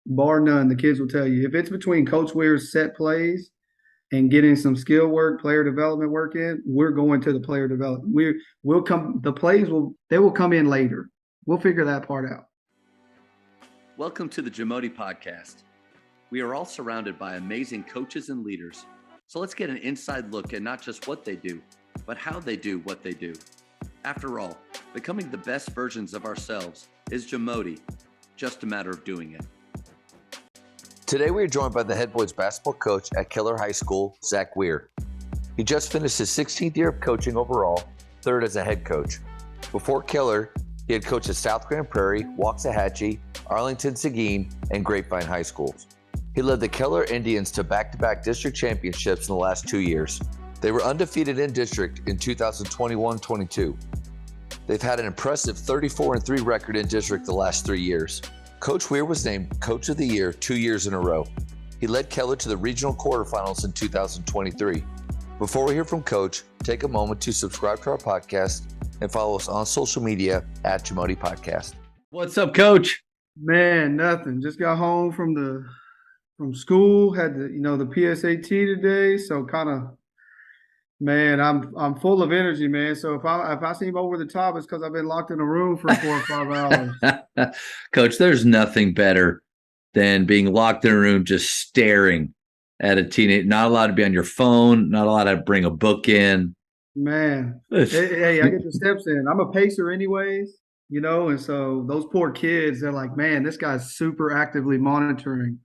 bar none, the kids will tell you. If it's between Coach Weir's set plays and getting some skill work, player development work in, we're going to the player development. We'll come. The plays will come in later. We'll figure that part out. Welcome to the Jamodi Podcast. We are all surrounded by amazing coaches and leaders. So let's get an inside look at not just what they do, but how they do what they do. After all, becoming the best versions of ourselves is Jamodi, just a matter of doing it. Today we are joined by the head boys basketball coach at Keller High School, Zach Weir. He just finished his 16th year of coaching overall, third as a head coach. Before Keller, he had coached at South Grand Prairie, Waxahachie, Arlington Seguin, and Grapevine High Schools. He led the Keller Indians to back-to-back district championships in the last 2 years. They were undefeated in district in 2021-22. They've had an impressive 34-3 record in district the last 3 years. Coach Weir was named Coach of the Year 2 years in a row. He led Keller to the regional quarterfinals in 2023. Before we hear from Coach, take a moment to subscribe to our podcast and follow us on social media at Jamodi Podcast. What's up, Coach? Man, nothing. Just got home from school. Had the PSAT today, so kind of. Man, I'm full of energy, man. So if I seem over the top, it's because I've been locked in a room for 4 or 5 hours. Coach, there's nothing better than being locked in a room just staring at a teenage. Not allowed to be on your phone. Not allowed to bring a book in. Man, hey, I get the steps in. I'm a pacer, anyways. And so those poor kids, they're like, man, this guy's super actively monitoring.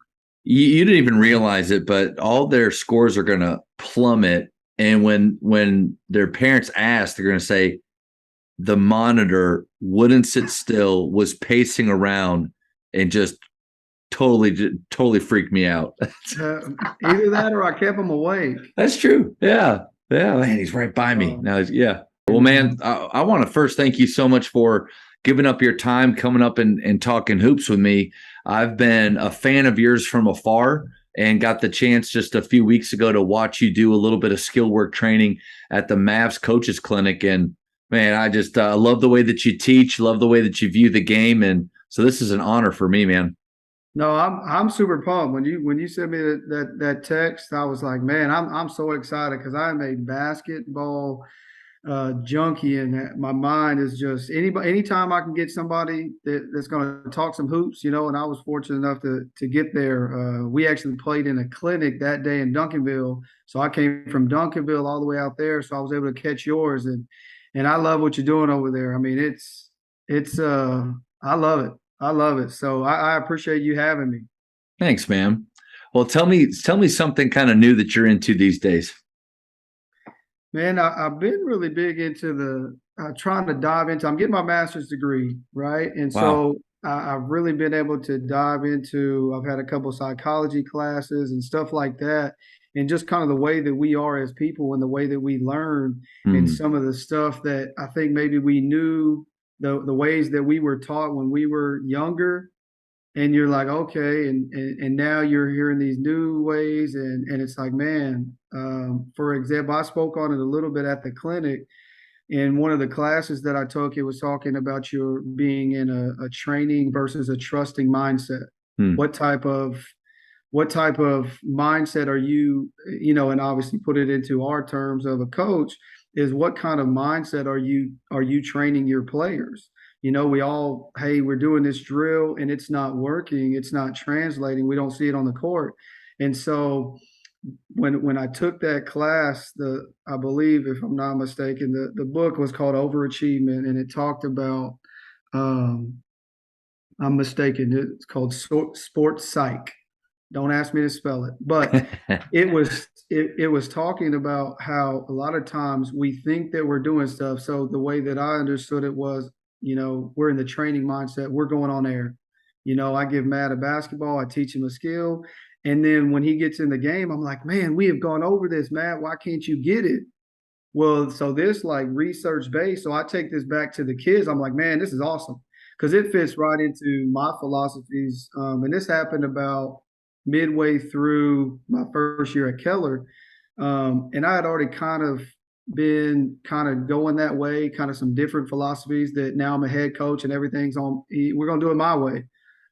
You didn't even realize it, but all their scores are going to plummet. And when their parents ask, they're going to say the monitor wouldn't sit still, was pacing around, and just totally freaked me out. Either that or I kept them awake. That's true. Yeah. Man, he's right by me now. Yeah. Well, man, I want to first thank you so much for giving up your time, coming up and talking hoops with me. I've been a fan of yours from afar, and got the chance just a few weeks ago to watch you do a little bit of skill work training at the Mavs Coaches Clinic. And man, I just love the way that you teach, love the way that you view the game. And so this is an honor for me, man. No, I'm super pumped. When you sent me that text, I was like, man, I'm so excited because I'm a basketball junkie, and my mind is just anytime I can get somebody that's going to talk some hoops, and I was fortunate enough to get there. We actually played in a clinic that day in Duncanville, so I came from Duncanville all the way out there, so I was able to catch yours, and I love what you're doing over there. I mean, it's I love it. So I appreciate you having me. Thanks, man. Well, tell me something kind of new that you're into these days. Man, I've been really big into trying to dive into. I'm getting my master's degree, right? And Wow. so I've really been able to dive into. I've had a couple psychology classes and stuff like that, and just kind of the way that we are as people and the way that we learn, and some of the stuff that I think maybe we knew the ways that we were taught when we were younger, and you're like, okay, and now you're hearing these new ways, and it's like, man, for example, I spoke on it a little bit at the clinic. In one of the classes that I took, it was talking about your being in a training versus a trusting mindset. Hmm. What type of mindset are you, and obviously put it into our terms of a coach, is what kind of mindset are you training your players? We're doing this drill and it's not working, it's not translating, we don't see it on the court. And so when I took that class, I believe, if I'm not mistaken, the book was called Overachievement, and it talked about, I'm mistaken, it's called Sports Psych. Don't ask me to spell it, but it was talking about how a lot of times we think that we're doing stuff. So the way that I understood it was, we're in the training mindset. We're going on air. I give Matt a basketball. I teach him a skill. And then when he gets in the game, I'm like, man, we have gone over this, Matt. Why can't you get it? Well, so this like research based. So I take this back to the kids. I'm like, man, this is awesome because it fits right into my philosophies. And this happened about midway through my first year at Keller. And I had already kind of been kind of going that way, kind of some different philosophies that now I'm a head coach and everything's on, we're going to do it my way.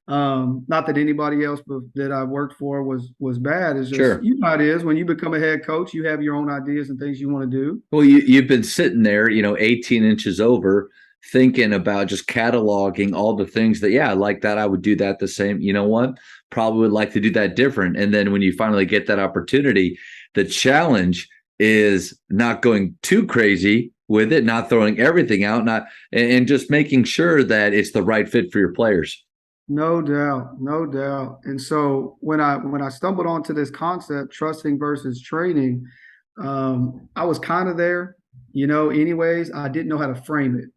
Not that anybody else that I worked for was bad. It's just, Sure. you know how it is when you become a head coach, you have your own ideas and things you want to do. Well, you've been sitting there, 18 inches over, thinking about just cataloging all the things that, yeah, like that. I would do that the same. You know what? Probably would like to do that different. And then when you finally get that opportunity, the challenge is not going too crazy with it, not throwing everything out, not and just making sure that it's the right fit for your players. No doubt, no doubt. And so when I stumbled onto this concept, trusting versus training, I was kind of there, anyways. I didn't know how to frame it,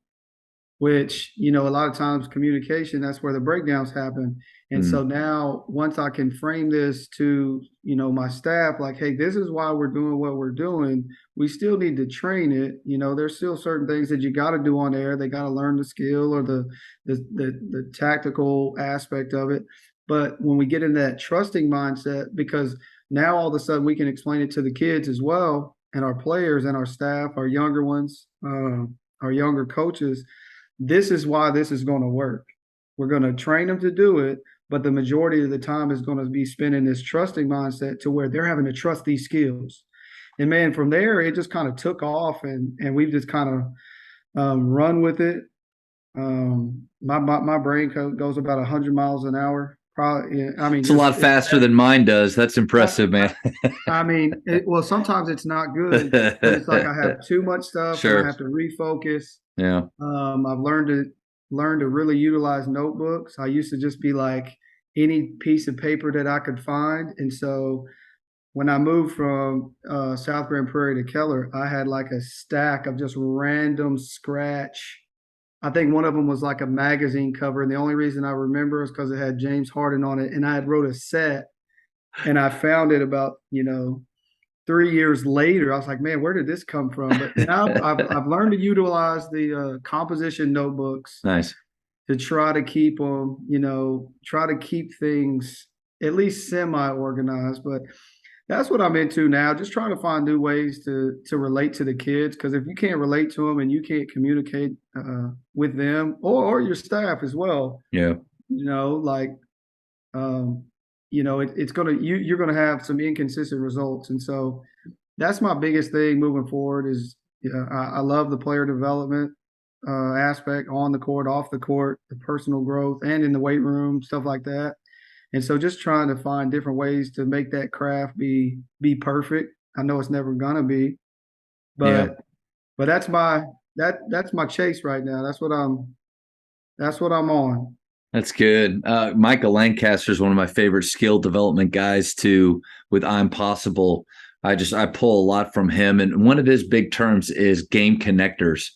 which, a lot of times communication, that's where the breakdowns happen. And Mm, so now once I can frame this to, my staff, like, hey, this is why we're doing what we're doing. We still need to train it. There's still certain things that you got to do on air. They got to learn the skill or the tactical aspect of it. But when we get into that trusting mindset, because now all of a sudden we can explain it to the kids as well, and our players and our staff, our younger ones, our younger coaches, this is why this is going to work. We're going to train them to do it, but the majority of the time is going to be spending this trusting mindset to where they're having to trust these skills. And man, from there, it just kind of took off, and we've just kind of run with it. My brain goes about 100 miles an hour. Probably, I mean, it's a lot faster than mine does. That's impressive, man. I mean, well, sometimes it's not good when it's like I have too much stuff and I Sure. have to refocus. Yeah. I've learned to really utilize notebooks. I used to just be like any piece of paper that I could find, and so when I moved from South Grand Prairie to Keller, I had like a stack of just random scratch. I think one of them was like a magazine cover, and the only reason I remember is because it had James Harden on it, and I had wrote a set, and I found it about 3 years later. I was like, man, where did this come from? But now I've learned to utilize the composition notebooks Nice. to try to keep them, try to keep things at least semi organized. But that's what I'm into now, just trying to find new ways to relate to the kids. Because if you can't relate to them and you can't communicate with them or your staff as well, Yeah. like it's gonna you're gonna have some inconsistent results. And so that's my biggest thing moving forward is, I love the player development aspect on the court, off the court, the personal growth, and in the weight room, stuff like that. And so just trying to find different ways to make that craft be perfect. I know it's never gonna be, Yeah. but that's my chase right now. That's what I'm on. That's good. Michael Lancaster is one of my favorite skill development guys too. With I'm Possible, I pull a lot from him, and one of his big terms is game connectors,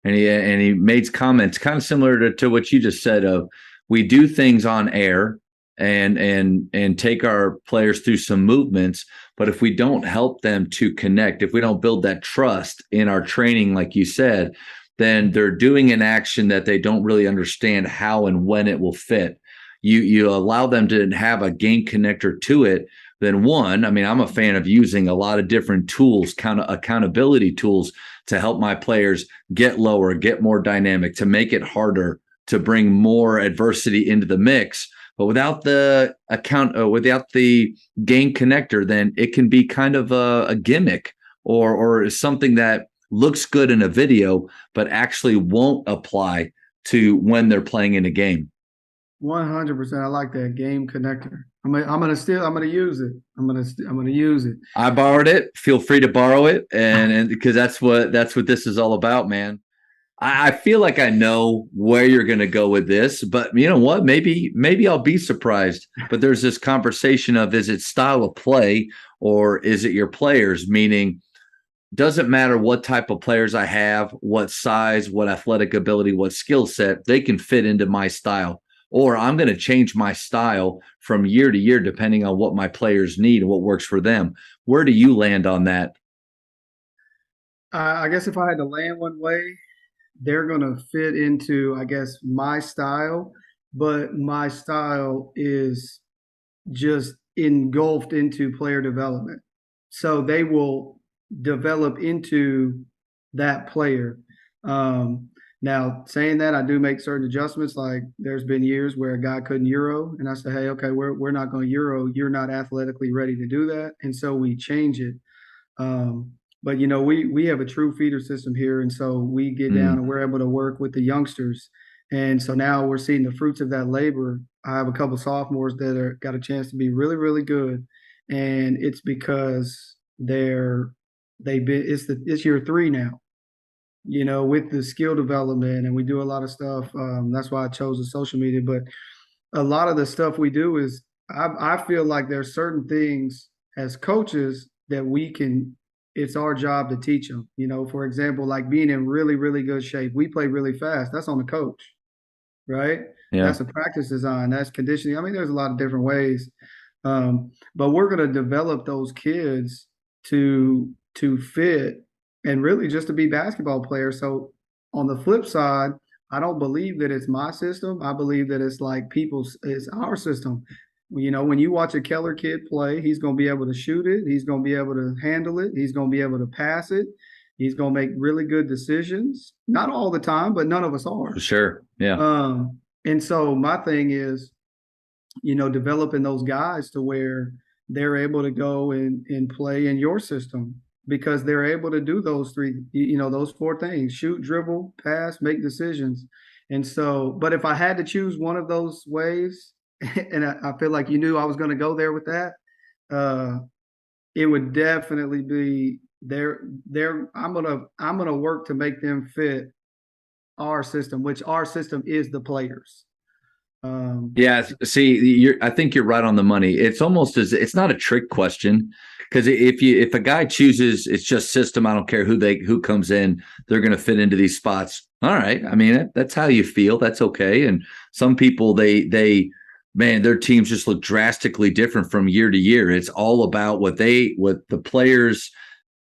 and he made comments kind of similar to what you just said. Of we do things on air and take our players through some movements, but if we don't help them to connect, if we don't build that trust in our training, like you said, then they're doing an action that they don't really understand how and when it will fit. You allow them to have a game connector to it. Then one, I mean, I'm a fan of using a lot of different tools, accountability tools to help my players get lower, get more dynamic, to make it harder, to bring more adversity into the mix. But without the without the game connector, then it can be kind of a gimmick or something that looks good in a video, but actually won't apply to when they're playing in a game. 100%. I like that game connector. I'm gonna use it. I'm gonna use it. I borrowed it. Feel free to borrow it, and because that's what this is all about, man. I feel like I know where you're going to go with this, but you know what? Maybe I'll be surprised. But there's this conversation of, is it style of play or is it your players? Meaning, doesn't matter what type of players I have, what size, what athletic ability, what skill set, they can fit into my style. Or I'm going to change my style from year to year depending on what my players need and what works for them. Where do you land on that? I guess if I had to land one way, they're gonna fit into, I guess, my style, but my style is just engulfed into player development. So they will develop into that player. Um, Now, saying that, I do make certain adjustments. Like there's been years where a guy couldn't Euro, and I say, hey, okay, we're not going to Euro. You're not athletically ready to do that, and so we change it. But we have a true feeder system here, and so we get down Mm. and we're able to work with the youngsters, and so now we're seeing the fruits of that labor. I have a couple sophomores that are got a chance to be really, really good, and it's because they've been it's year three now, with the skill development, and we do a lot of stuff. That's why I chose the social media, but a lot of the stuff we do is I feel like there's certain things as coaches that it's our job to teach them. For example, like being in really, really good shape. We play really fast. That's on the coach, right? Yeah. That's a practice design. That's conditioning. I mean, there's a lot of different ways. But we're going to develop those kids to fit and really just to be basketball players. So on the flip side, I don't believe that it's my system. I believe that it's like it's our system. When you watch a Keller kid play, he's going to be able to shoot it. He's going to be able to handle it. He's going to be able to pass it. He's going to make really good decisions. Not all the time, but none of us For are. sure. Yeah. And so my thing is, developing those guys to where they're able to go and play in your system because they're able to do those three, those four things: shoot, dribble, pass, make decisions. And so, but if I had to choose one of those ways, and I feel like you knew I was going to go there with that, uh, it would definitely be I'm gonna work to make them fit our system, which our system is the players. Yeah, see, I think you're right on the money. It's almost as it's not a trick question because if a guy chooses it's just system, I don't care who comes in, they're going to fit into these spots. All right, I mean that's how you feel. That's okay. And some people man, their teams just look drastically different from year to year. It's all about what the players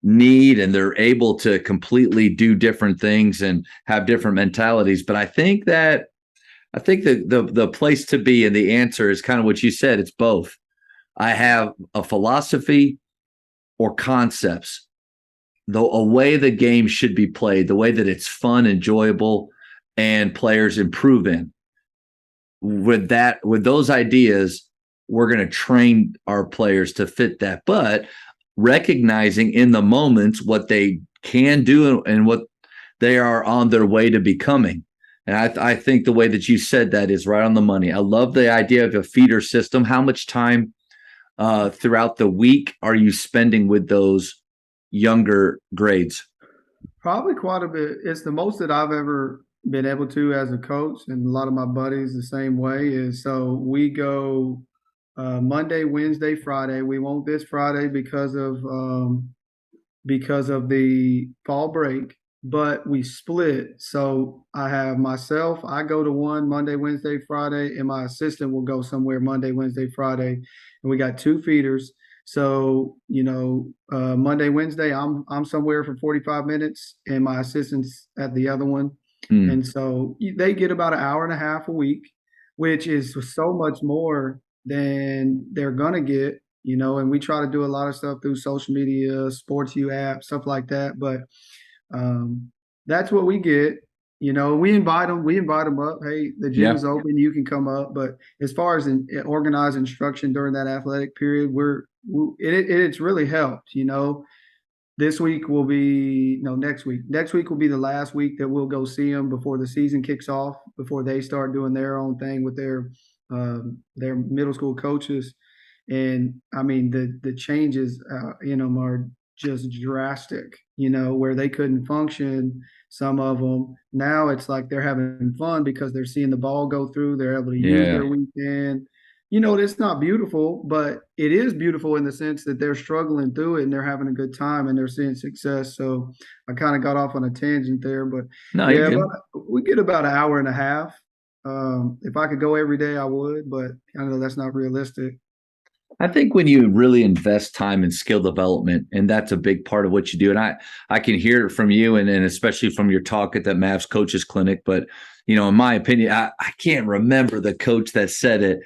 need, and they're able to completely do different things and have different mentalities. But I think that the place to be and the answer is kind of what you said. It's both. I have a philosophy or concepts, a way the game should be played, the way that it's fun, enjoyable, and players improve in. With those ideas, we're going to train our players to fit that, but recognizing in the moments what they can do and what they are on their way to becoming. And I think the way that you said that is right on the money. I love the idea of a feeder system. How much time throughout the week are you spending with those younger grades? Probably quite a bit. It's the most that I've ever been able to as a coach, and a lot of my buddies the same way. Is so we go Monday, Wednesday, Friday. We won't this Friday because of the fall break, but we split. So I have myself, I go to one Monday, Wednesday, Friday, and my assistant will go somewhere Monday, Wednesday, Friday. And we got two feeders. So, Monday, Wednesday, I'm somewhere for 45 minutes and my assistant's at the other one. Hmm. And so they get about an hour and a half a week, which is so much more than they're gonna get, and we try to do a lot of stuff through social media, Sports U app, stuff like that. But that's what we get. We invite them up. Hey, the gym Yeah. is open. You can come up. But as far as organized instruction during that athletic period, it's really helped. This week will be no next week. Next week will be the last week that we'll go see them before the season kicks off. Before they start doing their own thing with their middle school coaches. And I mean the changes are just drastic. Where they couldn't function. Some of them now it's like they're having fun because they're seeing the ball go through. They're able to use Yeah. their weekend. It's not beautiful, but it is beautiful in the sense that they're struggling through it and they're having a good time and they're seeing success. So I kind of got off on a tangent there, but No, you're yeah, good. we get about an hour and a half. If I could go every day, I would, but I know that's not realistic. I think when you really invest time in skill development, and that's a big part of what you do, and I can hear it from you, and especially from your talk at that Mavs coaches clinic. But in my opinion, I can't remember the coach that said it.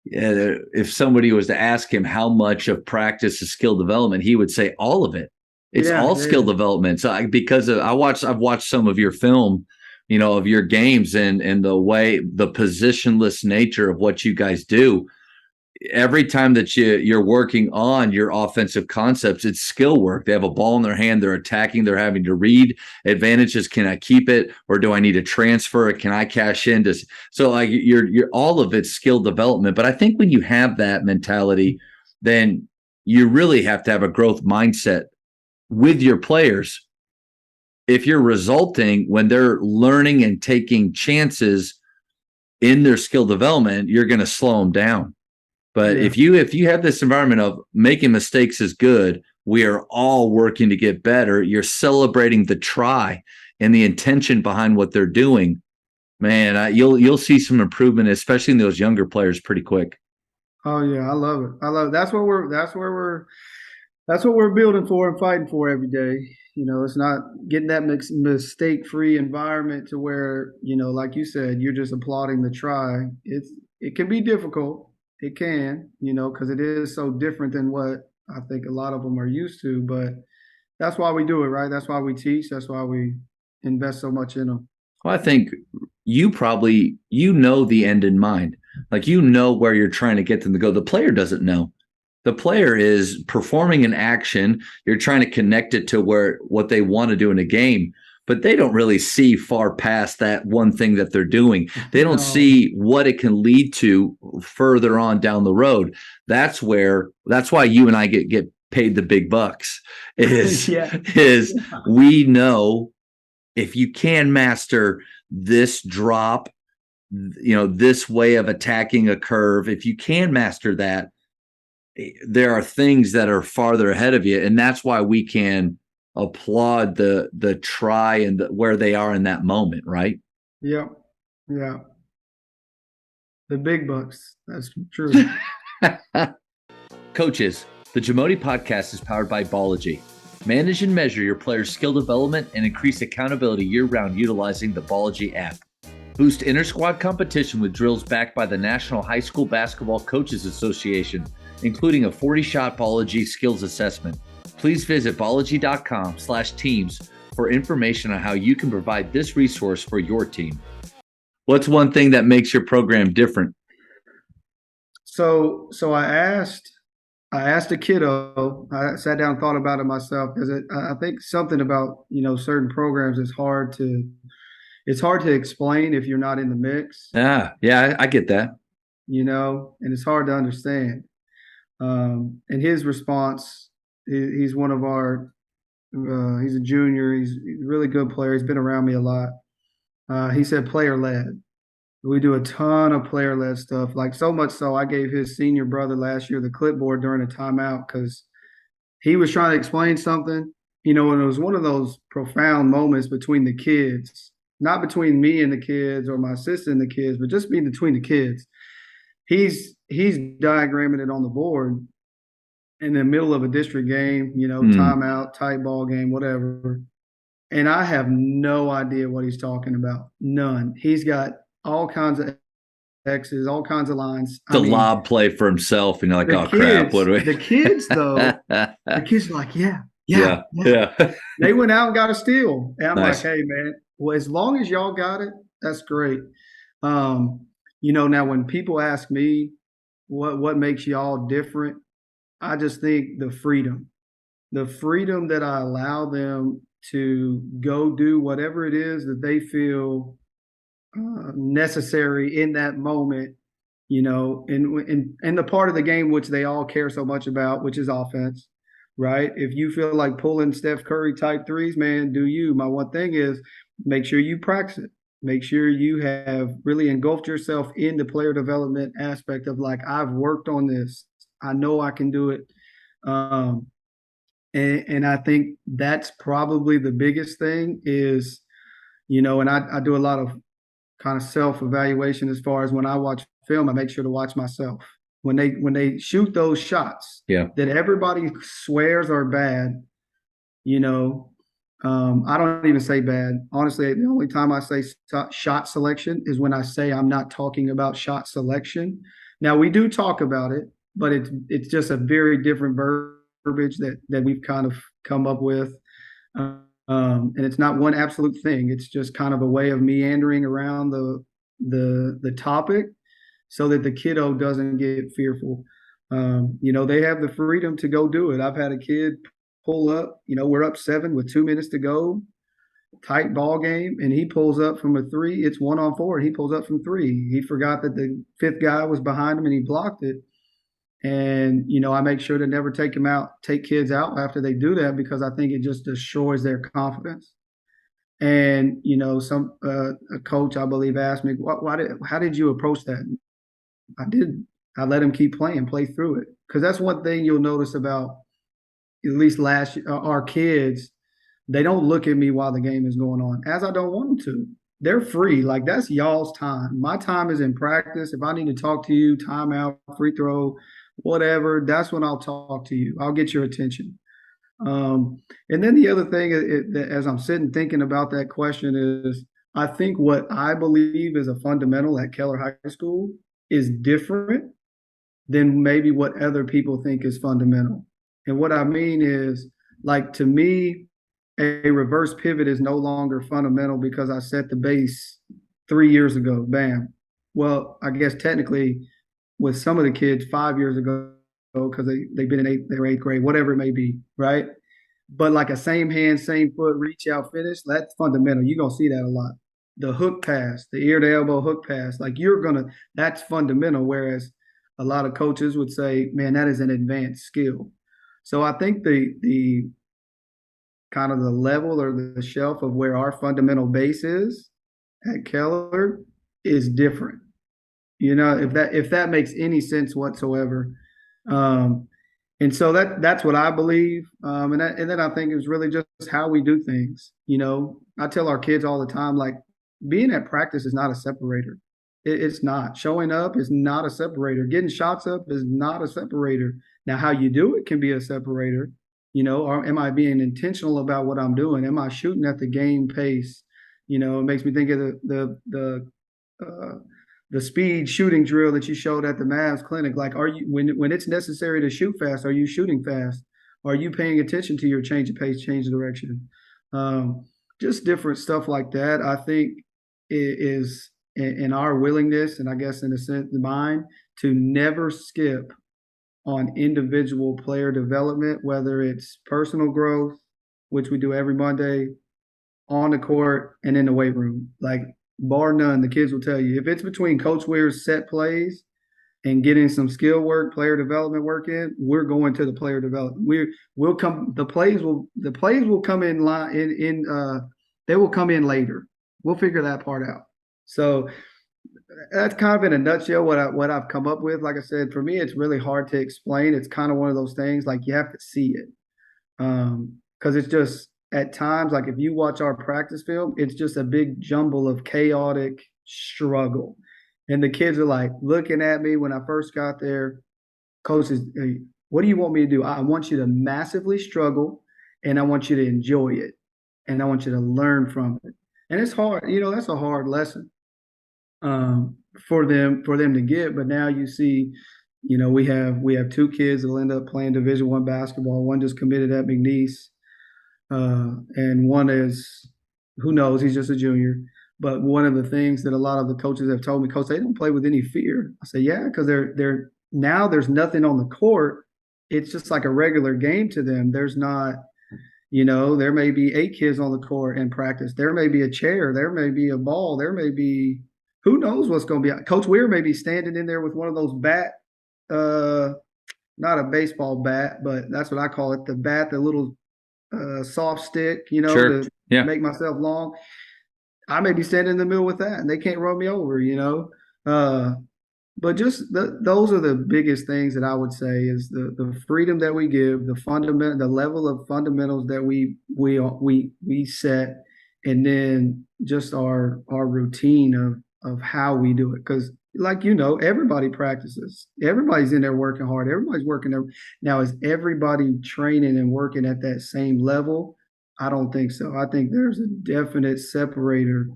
If somebody was to ask him how much of practice is skill development, he would say all of it. It's Yeah, all yeah, skill development. So I've watched some of your film of your games and the positionless nature of what you guys do. Every time that you're working on your offensive concepts, it's skill work. They have a ball in their hand, they're attacking, they're having to read advantages. Can I keep it, or do I need to transfer it? Can I cash in? So like you're all of it's skill development. But I think when you have that mentality, then you really have to have a growth mindset with your players. If you're resulting when they're learning and taking chances in their skill development, you're going to slow them down. But if you have this environment of making mistakes is good, we are all working to get better. You're celebrating the try and the intention behind what they're doing. Man, you'll see some improvement, especially in those younger players, pretty quick. Oh yeah, I love it. I love it. That's what we're building for and fighting for every day. It's not getting that mistake-free environment to where, like you said, you're just applauding the try. It can be difficult. It can, because it is so different than what I think a lot of them are used to. But that's why we do it, right? That's why we teach. That's why we invest so much in them. Well, I think you probably, the end in mind. Like, where you're trying to get them to go. The player doesn't know. The player is performing an action. You're trying to connect it to what they want to do in a game, but they don't really see far past that one thing that they're doing. They don't see what it can lead to further on down the road. That's why you and I get paid the big bucks is we know if you can master this drop, this way of attacking a curve, if you can master that, there are things that are farther ahead of you. And that's why we can applaud the try and where they are in that moment, right? Yep. Yeah. The big bucks. That's true. Coaches, the Jamodi podcast is powered by Ballogy. Manage and measure your players' skill development and increase accountability year-round utilizing the Ballogy app. Boost inter-squad competition with drills backed by the National High School Basketball Coaches Association, including a 40-shot Ballogy skills assessment. Please visit ballogy.com/teams for information on how you can provide this resource for your team. What's one thing that makes your program different? So I asked a kiddo. I sat down and thought about it myself because I think something about certain programs is hard to explain if you're not in the mix. Yeah, I get that. And it's hard to understand. And his response, he's one of our, he's a junior. He's a really good player. He's been around me a lot. He said player led. We do a ton of player led stuff, like so much so I gave his senior brother last year the clipboard during a timeout because he was trying to explain something, and it was one of those profound moments between the kids, not between me and the kids or my assistant and the kids, but just between the kids. He's diagramming it on the board in the middle of a district game, timeout, tight ball game, whatever. And I have no idea what he's talking about. None. He's got all kinds of X's, all kinds of lines. Lob play for himself, and you're like, oh, crap. What do we? The kids, though, the kids are like, yeah. They went out and got a steal. And I'm nice. Like, hey, man, well, as long as y'all got it, that's great. Now when people ask me what makes y'all different, I just think the freedom that I allow them to go do whatever it is that they feel necessary in that moment, in the part of the game which they all care so much about, which is offense, right? If you feel like pulling Steph Curry type threes, man, do you. My one thing is make sure you practice it. Make sure you have really engulfed yourself in the player development aspect of like, I've worked on this. I know I can do it. And I think that's probably the biggest thing is, and I do a lot of kind of self-evaluation as far as when I watch film, I make sure to watch myself. When they shoot those shots that everybody swears are bad, I don't even say bad. Honestly, the only time I say shot selection is when I say I'm not talking about shot selection. Now, we do talk about it, but it's just a very different verbiage that we've kind of come up with. And it's not one absolute thing. It's just kind of a way of meandering around the topic so that the kiddo doesn't get fearful. They have the freedom to go do it. I've had a kid pull up, we're up 7 with 2 minutes to go, tight ball game, and he pulls up from a three. It's 1-on-4, and he pulls up from three. He forgot that the fifth guy was behind him and he blocked it. And, I make sure to never take kids out after they do that because I think it just destroys their confidence. And, a coach, I believe, asked me, how did you approach that? I did. I let him keep playing, play through it. Because that's one thing you'll notice about at least last year, our kids, they don't look at me while the game is going on, as I don't want them to. They're free. Like, that's y'all's time. My time is in practice. If I need to talk to you, timeout, free throw, whatever, that's when I'll talk to you. I'll get your attention. And then the other thing, as I'm sitting thinking about that question, is I think what I believe is a fundamental at Keller High School is different than maybe what other people think is fundamental. And what I mean is, like, to me, a reverse pivot is no longer fundamental because I set the base 3 years ago. Bam. Well, I guess technically with some of the kids 5 years ago because they've been in their eighth grade, whatever it may be, right? But like a same hand, same foot, reach out, finish, that's fundamental. You're going to see that a lot. The hook pass, the ear to elbow hook pass, like that's fundamental. Whereas a lot of coaches would say, man, that is an advanced skill. So I think the kind of the level or the shelf of where our fundamental base is at Keller is different. If that makes any sense whatsoever. And so that's what I believe. And then I think it's really just how we do things. I tell our kids all the time, like, being at practice is not a separator. It's not. Showing up is not a separator. Getting shots up is not a separator. Now, how you do it can be a separator. Or am I being intentional about what I'm doing? Am I shooting at the game pace? It makes me think of the speed shooting drill that you showed at the Mavs clinic. Like, are you when it's necessary to shoot fast, are you shooting fast? Are you paying attention to your change of pace, change of direction? Just different stuff like that. I think it is in our willingness, and I guess in a sense, mine, to never skip on individual player development, whether it's personal growth, which we do every Monday, on the court and in the weight room. Like, bar none, the kids will tell you. If it's between Coach Weir's set plays and getting some skill work, player development work in, we're going to the player development. The plays will come in line they will come in later. We'll figure that part out. So that's kind of in a nutshell what I've come up with. Like I said, for me, it's really hard to explain. It's kind of one of those things, like, you have to see it. Because it's just, at times, like, if you watch our practice film, it's just a big jumble of chaotic struggle. And the kids are like looking at me when I first got there. Coaches, hey, what do you want me to do? I want you to massively struggle, and I want you to enjoy it, and I want you to learn from it. And it's hard, that's a hard lesson for them to get. But now you see, we have 2 kids that'll end up playing Division I basketball. One just committed at McNeese, and one is, who knows, he's just a junior. But one of the things that a lot of the coaches have told me, Coach, they don't play with any fear. I say, yeah, because they're now there's nothing on the court. It's just like a regular game to them. There's not, there may be 8 kids on the court in practice. There may be a chair. There may be a ball. There may be, who knows what's going to be. Coach Weir may be standing in there with one of those not a baseball bat, but that's what I call it, the bat, the little soft stick, Sure. to make myself long. I may be standing in the middle with that, and they can't run me over, But just those are the biggest things that I would say is the freedom that we give, the level of fundamentals that we set, and then just our routine of how we do it. Because, like, everybody practices, everybody's in there working hard, everybody's working there. Now, is everybody training and working at that same level? I don't think so. I think there's a definite separator,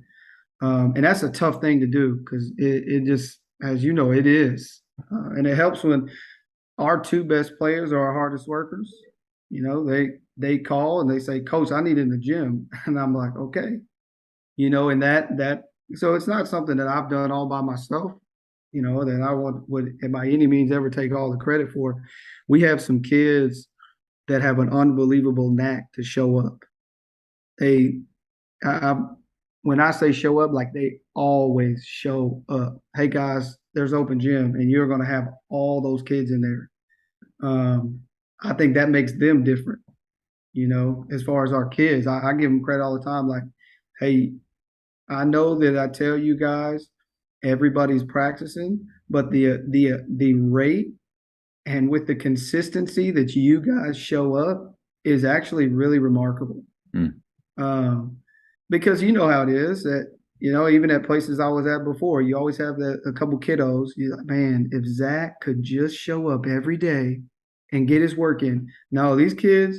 and that's a tough thing to do because it just, as you know, it is. And it helps when our 2 best players are our hardest workers. They call and they say, Coach, I need in the gym. And I'm like, okay. And that so it's not something that I've done all by myself, that I would by any means ever take all the credit for. We have some kids that have an unbelievable knack to show up. They I, when I say show up, like they always show up. Hey guys, there's open gym, and you're going to have all those kids in there. I think that makes them different. As far as our kids, I give them credit all the time. Like, hey, I know that I tell you guys, everybody's practicing, but the rate and with the consistency that you guys show up is actually really remarkable. Mm. Because you know how it is that even at places I was at before, you always have a couple kiddos. You're like, man, if Zach could just show up every day and get his work in. No, these kids,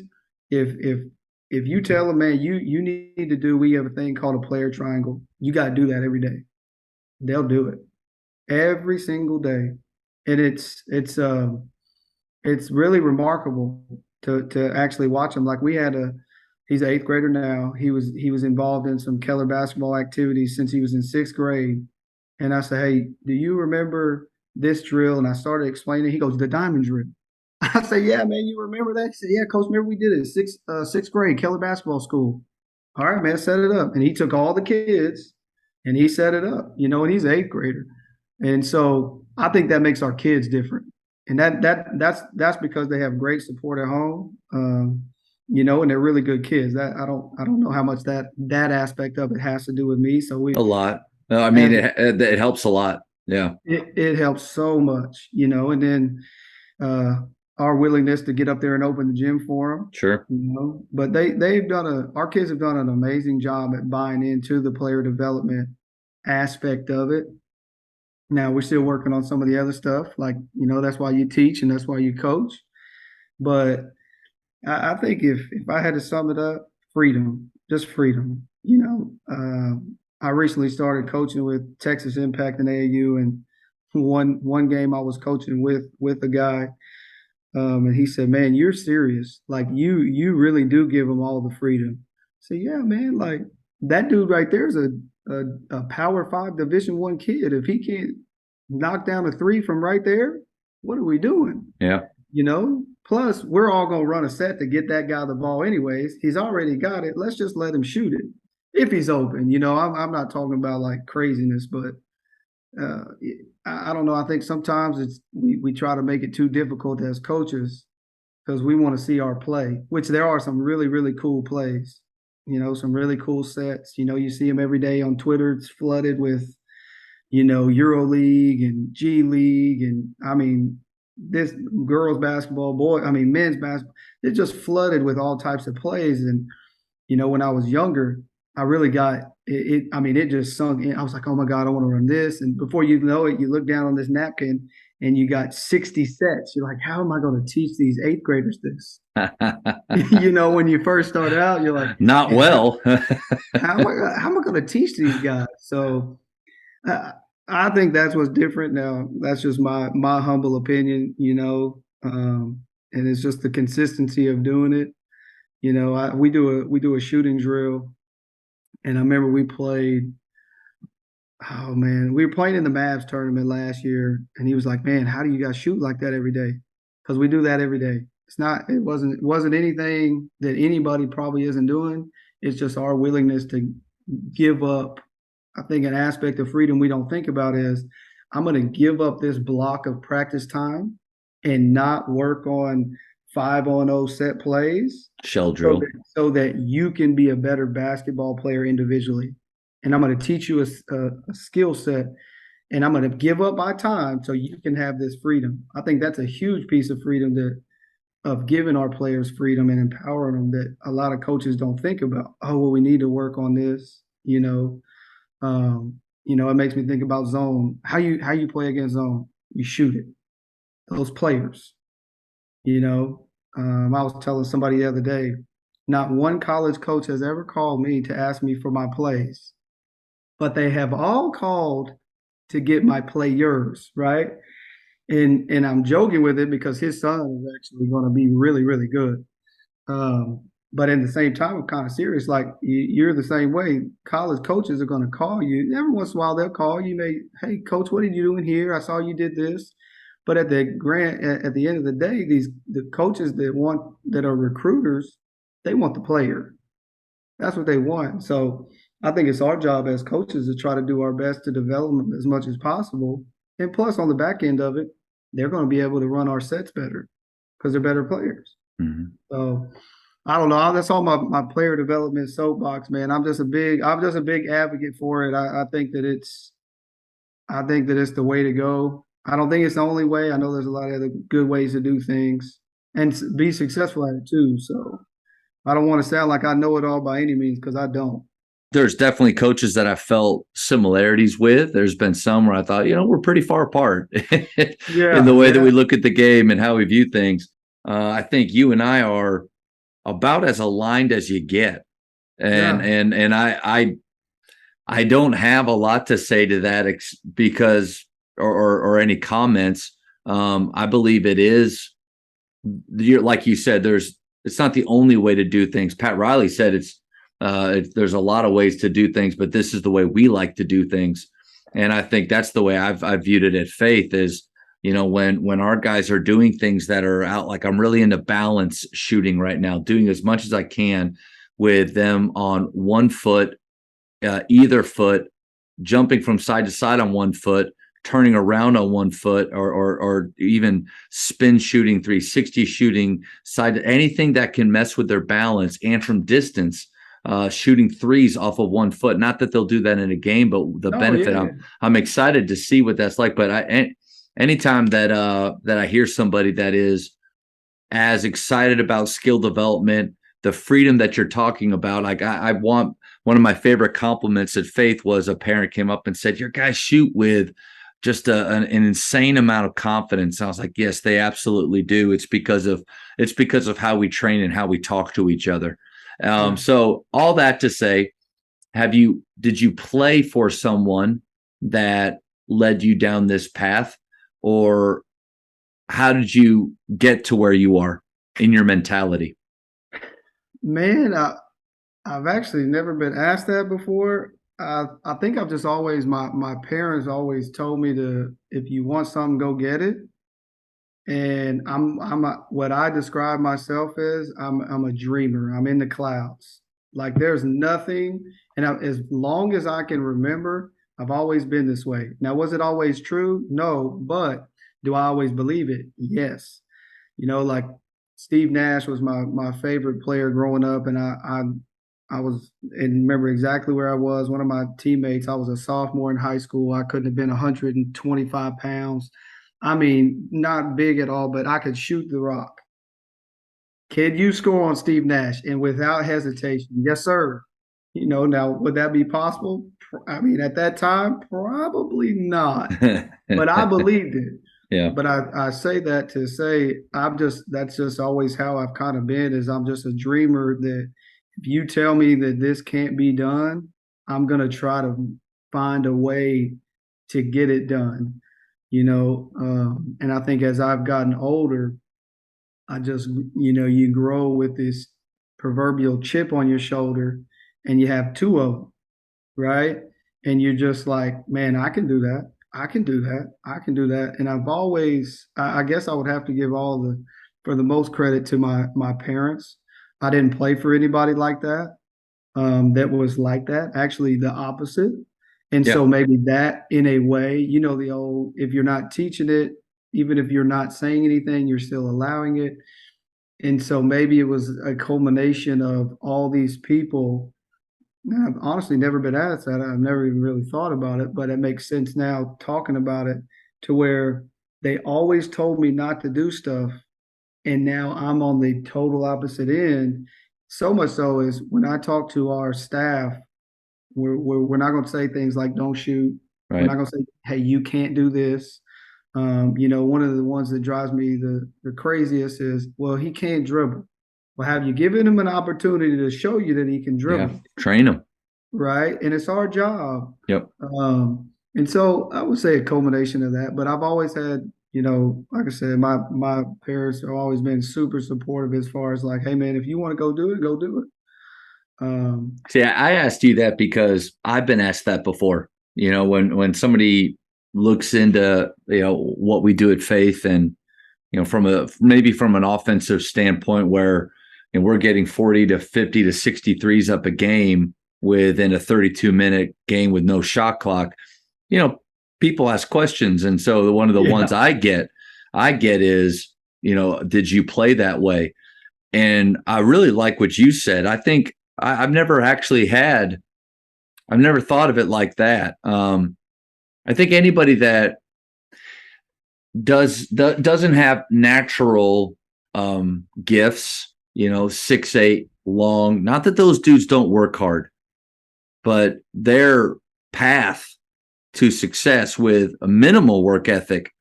if you tell them, man, you need to do, we have a thing called a player triangle. You got to do that every day. They'll do it every single day, and it's really remarkable to actually watch him. Like he's an eighth grader now. He was involved in some Keller basketball activities since he was in sixth grade. And I said, hey, do you remember this drill? And I started explaining. He goes, the diamond drill. I say, yeah, man, you remember that? He said, yeah, coach, remember we did it sixth grade, Keller basketball school. All right, man, set it up. And he took all the kids and he set it up, and he's an eighth grader. And so I think that makes our kids different. And that's because they have great support at home, and they're really good kids. That I don't know how much that aspect of it has to do with me. So a lot. No, I mean, it helps a lot. Yeah, it helps so much, and then our willingness to get up there and open the gym for them. Sure. But our kids have done an amazing job at buying into the player development aspect of it. Now we're still working on some of the other stuff, like, that's why you teach and that's why you coach. But I think if I had to sum it up, freedom, just freedom. I recently started coaching with Texas Impact and AAU, and one game I was coaching with a guy, and he said, "Man, you're serious. Like you really do give them all the freedom." I said, "Yeah, man. Like that dude right there is a Power 5 Division I kid. If he can't knock down a three from right there, what are we doing?" Yeah. Plus, we're all going to run a set to get that guy the ball anyways. He's already got it. Let's just let him shoot it if he's open. I'm not talking about like craziness, but I don't know. I think sometimes we try to make it too difficult as coaches because we want to see our play, which there are some really, really cool plays, some really cool sets. You see them every day on Twitter. It's flooded with, Euro League and G League. And I mean, this girls basketball, men's basketball, it's just flooded with all types of plays. And, when I was younger, I really got it. It just sunk in. I was like, oh my God, I want to run this. And before you know it, you look down on this napkin and you got 60 sets. You're like, how am I going to teach these eighth graders this? When you first start out, you're like, not well. how am I going to teach these guys? So, I think that's what's different now. That's just my humble opinion, and it's just the consistency of doing it. We do a shooting drill, and I remember we played. Oh man, we were playing in the Mavs tournament last year, and he was like, "Man, how do you guys shoot like that every day?" Because we do that every day. It wasn't anything that anybody probably isn't doing. It's just our willingness to give up. I think an aspect of freedom we don't think about is I'm going to give up this block of practice time and not work on 5-on-0 set plays. Shell drill. So that you can be a better basketball player individually. And I'm going to teach you a skill set, and I'm going to give up my time so you can have this freedom. I think that's a huge piece of freedom of giving our players freedom and empowering them that a lot of coaches don't think about. Oh, well, we need to work on this, it makes me think about zone. How you play against zone? You shoot it. Those players, I was telling somebody the other day, not one college coach has ever called me to ask me for my plays, but they have all called to get my players, right? And I'm joking with it because his son is actually going to be really, really good. But at the same time, I'm kind of serious. Like you're the same way. College coaches are going to call you every once in a while. They'll call you. Hey, coach, what are you doing here? I saw you did this. But at the end of the day, the coaches that are recruiters, they want the player. That's what they want. So I think it's our job as coaches to try to do our best to develop them as much as possible. And plus, on the back end of it, they're going to be able to run our sets better because they're better players. Mm-hmm. So I don't know. That's all my player development soapbox, man. I'm just a big advocate for it. I think that it's the way to go. I don't think it's the only way. I know there's a lot of other good ways to do things and be successful at it too. So I don't want to sound like I know it all by any means because I don't. There's definitely coaches that I felt similarities with. There's been some where I thought, we're pretty far apart in the way that we look at the game and how we view things. I think you and I are about as aligned as you get. And I don't have a lot to say to that because or any comments. I believe it is, like you said, it's not the only way to do things. Pat Riley said there's a lot of ways to do things, but this is the way we like to do things. And I think that's the way I've viewed it at Faith is, when our guys are doing things that are out, like I'm really into balance shooting right now, doing as much as I can with them on one foot, either foot, jumping from side to side on one foot, turning around on one foot, or even spin shooting, 360 shooting, anything that can mess with their balance, and from distance, shooting threes off of one foot. Not that they'll do that in a game, but the benefit. Yeah. I'm excited to see what that's like. But anytime that I hear somebody that is as excited about skill development, the freedom that you're talking about, like I want. One of my favorite compliments at Faith was a parent came up and said, "Your guys shoot with just an insane amount of confidence." And I was like, "Yes, they absolutely do. It's because of how we train and how we talk to each other." So all that to say, did you play for someone that led you down this path, or how did you get to where you are in your mentality? Man, I've actually never been asked that before. I think I've just always my parents always told me if you want something, go get it. And what I describe myself as I'm a dreamer. I'm in the clouds. Like there's nothing, and as long as I can remember, I've always been this way. Now, was it always true? No, but do I always believe it? Yes. Like Steve Nash was my favorite player growing up, and I was and remember exactly where I was. One of my teammates, I was a sophomore in high school. I couldn't have been 125 pounds. I mean, not big at all, but I could shoot the rock. Can you score on Steve Nash? And without hesitation, yes, sir. Now, would that be possible? I mean, at that time, probably not. But I believed it. Yeah. But I say that to say that's just always how I've kind of been, is I'm just a dreamer that if you tell me that this can't be done, I'm going to try to find a way to get it done, and I think as I've gotten older, I just, you grow with this proverbial chip on your shoulder and you have two of them, right? And you're just like, man, I can do that. I can do that. I can do that. And I guess I would have to give for the most credit to my parents. I didn't play for anybody like that. That was like that. Actually, the opposite. And so maybe that, in a way, the old, if you're not teaching it, even if you're not saying anything, you're still allowing it. And so maybe it was a culmination of all these people. I've honestly never been asked that. I've never even really thought about it, but it makes sense now talking about it, to where they always told me not to do stuff. And now I'm on the total opposite end. So much so is when I talk to our staff, we're not going to say things like "don't shoot." Right. We're not going to say, "Hey, you can't do this." One of the ones that drives me the craziest is, "Well, he can't dribble." Well, have you given him an opportunity to show you that he can dribble? Yeah, train him. Right, and it's our job. Yep. And so I would say a culmination of that. But I've always had like I said, my parents have always been super supportive as far as like, hey man, if you want to go do it, go do it. See, I asked you that because I've been asked that before. When somebody looks into what we do at Faith, and from an offensive standpoint, where we're getting 40 to 50 to 63s up a game within a 32-minute game with no shot clock. People ask questions, and so one of the ones I get is, did you play that way? And I really like what you said. I think I've never thought of it like that. I think anybody that doesn't have natural gifts, 6'8", long, not that those dudes don't work hard, but their path to success with a minimal work ethic,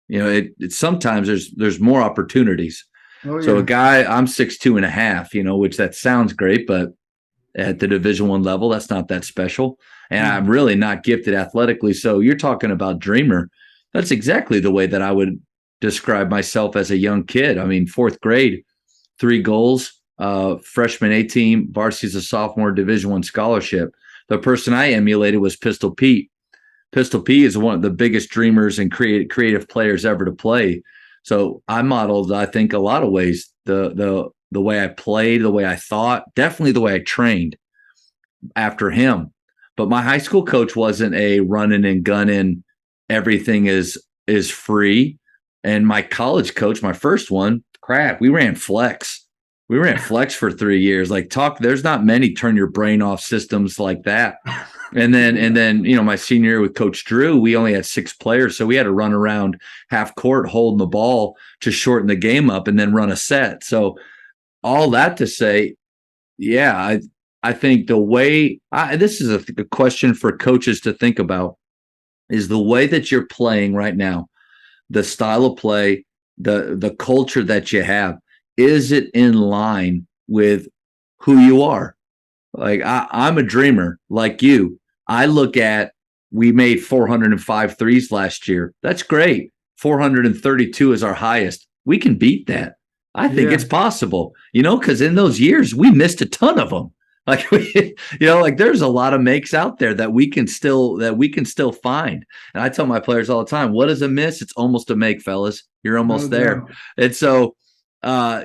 it sometimes there's more opportunities. Oh, So yeah. a guy, I'm 6'2.5", which that sounds great, but at the Division I level, that's not that special. And I'm really not gifted athletically. So you're talking about dreamer. That's exactly the way that I would describe myself as a young kid. I mean, fourth grade, 3 goals, freshman A team, varsity as a sophomore, Division I scholarship. The person I emulated was Pistol Pete. Pistol P is one of the biggest dreamers and creative players ever to play. So I modeled, I think, a lot of ways, the way I played, the way I thought, definitely the way I trained after him. But my high school coach wasn't a running and gunning, everything is free. And my college coach, my first one, crap, we ran flex. We ran flex for 3 years. There's not many turn your brain off systems like that. And then, my senior year with Coach Drew, we only had 6 players. So we had to run around half court holding the ball to shorten the game up and then run a set. So all that to say, yeah, I think the way this is a question for coaches to think about, is the way that you're playing right now, the style of play, the culture that you have, is it in line with who you are? Like I'm a dreamer like you. I look at, we made 405 threes last year. That's great. 432 is our highest. We can beat that. I think it's possible, because in those years we missed a ton of them. There's a lot of makes out there that we can still find. And I tell my players all the time, what is a miss? It's almost a make, fellas. You're almost there. And so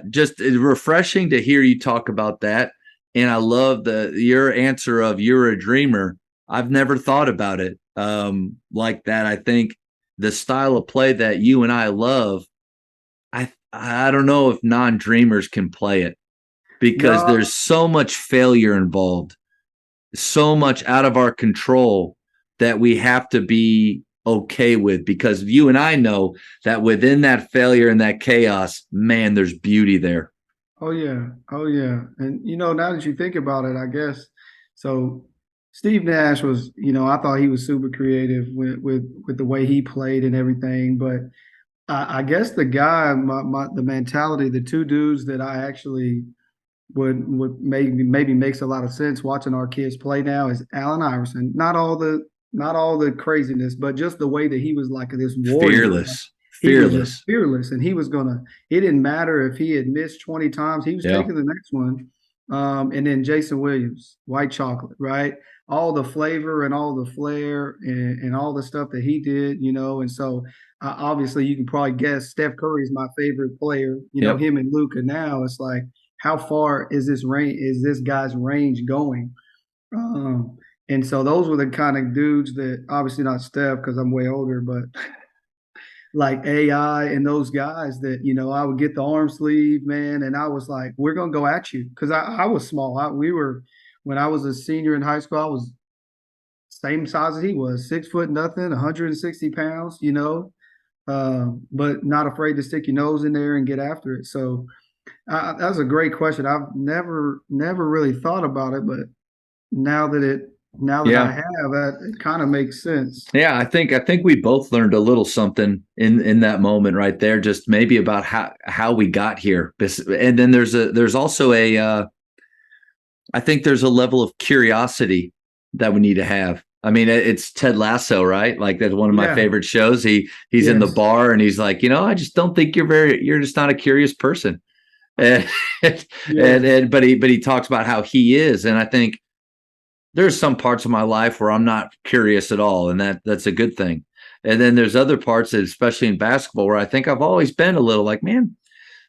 just refreshing to hear you talk about that. And I love your answer of you're a dreamer. I've never thought about it like that. I think the style of play that you and I love, I don't know if non-dreamers can play it, because there's so much failure involved, so much out of our control that we have to be okay with, because you and I know that within that failure and that chaos, man, there's beauty there. Oh yeah. Oh yeah. And now that you think about it, I guess so. Steve Nash was, I thought he was super creative with the way he played and everything. But I guess the guy, the mentality, the 2 dudes that I actually would maybe makes a lot of sense watching our kids play now is Allen Iverson. Not all the craziness, but just the way that he was like this warrior. He was just fearless, and it didn't matter if he had missed 20 times, he was taking the next one. And then Jason Williams, white chocolate, right? All the flavor and all the flair and all the stuff that he did, and so obviously you can probably guess Steph Curry is my favorite player, him and Luka. Now it's like, how far is this guy's range going? And so those were the kind of dudes that, obviously not Steph because I'm way older, but like AI and those guys that, I would get the arm sleeve, man. And I was like, we're going to go at you. Cause I was small. When I was a senior in high school, I was same size as he was, 6 foot nothing, 160 pounds, but not afraid to stick your nose in there and get after it. So that's a great question. I've never really thought about it, but now that I have, it kind of makes sense. Yeah, I think we both learned a little something in that moment right there, just maybe about how we got here. And then there's also I think there's a level of curiosity that we need to have. I mean, it's Ted Lasso, right? Like that's one of my Yeah. favorite shows. He's in the Yes. bar and he's like, I just don't think you're just not a curious person. And, Yes. but he talks about how he is. And I think there's some parts of my life where I'm not curious at all. And that's a good thing. And then there's other parts, especially in basketball, where I think I've always been a little like, man,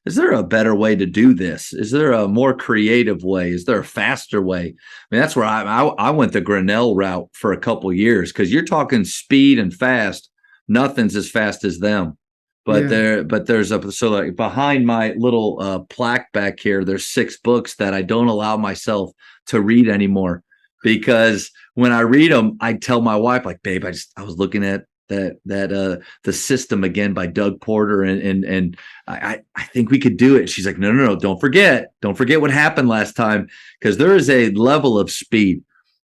is there a better way to do this? Is there a more creative way? Is there a faster way? I mean, that's where I went the Grinnell route for a couple of years, because you're talking speed and fast. Nothing's as fast as them. But Yeah. there's so like behind my little plaque back here, there's 6 books that I don't allow myself to read anymore, because when I read them, I tell my wife, like, babe, I was looking at the System again by Doug Porter, and I think we could do it. She's like, no, don't forget what happened last time, because there is a level of speed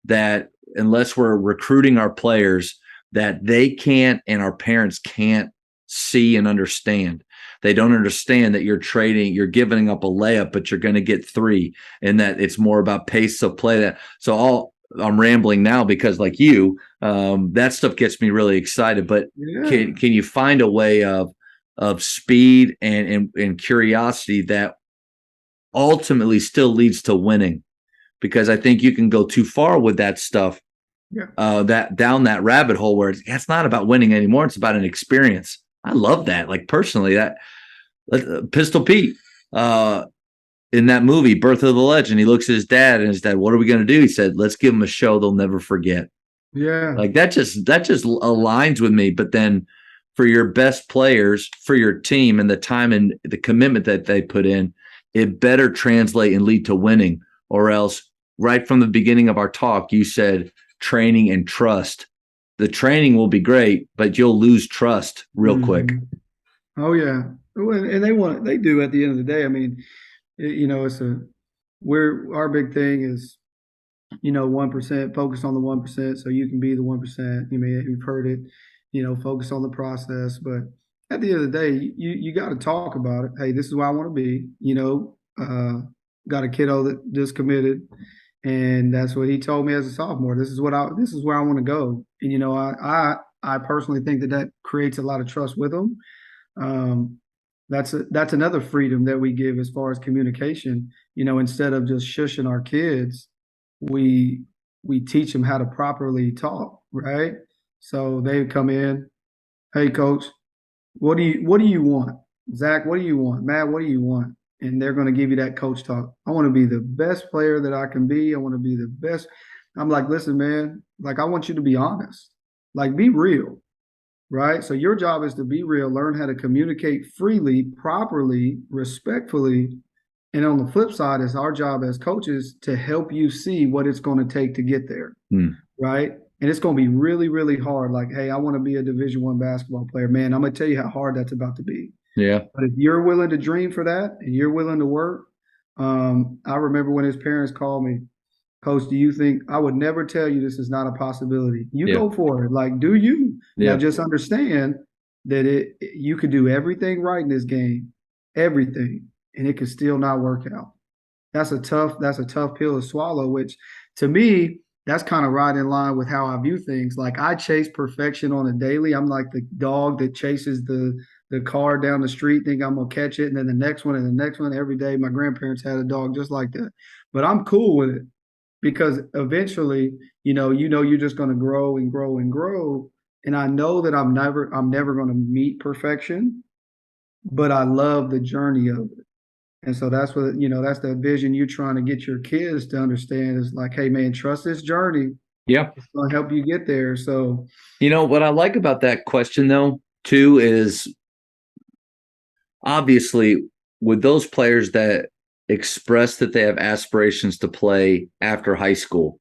that, unless we're recruiting our players, that they can't and our parents can't see and understand. They don't understand that you're giving up a layup, but you're going to get 3, and that it's more about pace of play. I'm rambling now because, like you, that stuff gets me really excited. But Yeah. can you find a way of speed and curiosity that ultimately still leads to winning? Because I think you can go too far with that stuff, Yeah. that down that rabbit hole where it's not about winning anymore. It's about an experience. I love that. Like, personally, that Pistol Pete, in that movie, Birth of the Legend, he looks at his dad, and his dad, what are we going to do? He said, let's give them a show they'll never forget. Yeah. Like, that just aligns with me. But then for your best players, for your team, and the time and the commitment that they put in, it better translate and lead to winning, or else, right from the beginning of our talk, you said training and trust. The training will be great, but you'll lose trust real quick. Oh yeah. Well, and they do at the end of the day. I mean, our big thing is, 1%, focus on the 1%, so you can be the 1%. You've heard it, focus on the process. But at the end of the day, you got to talk about it. Hey, this is where I want to be. Got a kiddo that just committed, and that's what he told me as a sophomore. This is where I want to go. And I personally think that creates a lot of trust with him. That's another freedom that we give as far as communication. Instead of just shushing our kids, we teach them how to properly talk, right? So they come in, hey coach, what do you want? Zach, what do you want? Matt, what do you want? And they're going to give you that coach talk. I want to be the best player that I can be. I want to be the best. I'm like, listen, man, like, I want you to be honest. Like, be real, right? So your job is to be real, learn how to communicate freely, properly, respectfully. And on the flip side, it's our job as coaches to help you see what it's going to take to get there, right? And it's going to be really, really hard. Like, hey, I want to be a Division I basketball player. Man, I'm going to tell you how hard that's about to be. Yeah. But if you're willing to dream for that and you're willing to work, I remember when his parents called me, Coach, do you think I would never tell you this is not a possibility? You go for it. Like, do you? Now just understand that you could do everything right in this game, everything, and it could still not work out. That's a tough pill to swallow, which to me, that's kind of right in line with how I view things. Like, I chase perfection on a daily. I'm like the dog that chases the car down the street, think I'm gonna catch it, and then the next one and the next one every day. My grandparents had a dog just like that. But I'm cool with it, because eventually, you're just going to grow and grow and grow. And I know that I'm never going to meet perfection, but I love the journey of it. And so that's that's the vision you're trying to get your kids to understand, is like, hey man, trust this journey. Yeah. It's going to help you get there. So, what I like about that question though, too, is obviously with those players that express that they have aspirations to play after high school,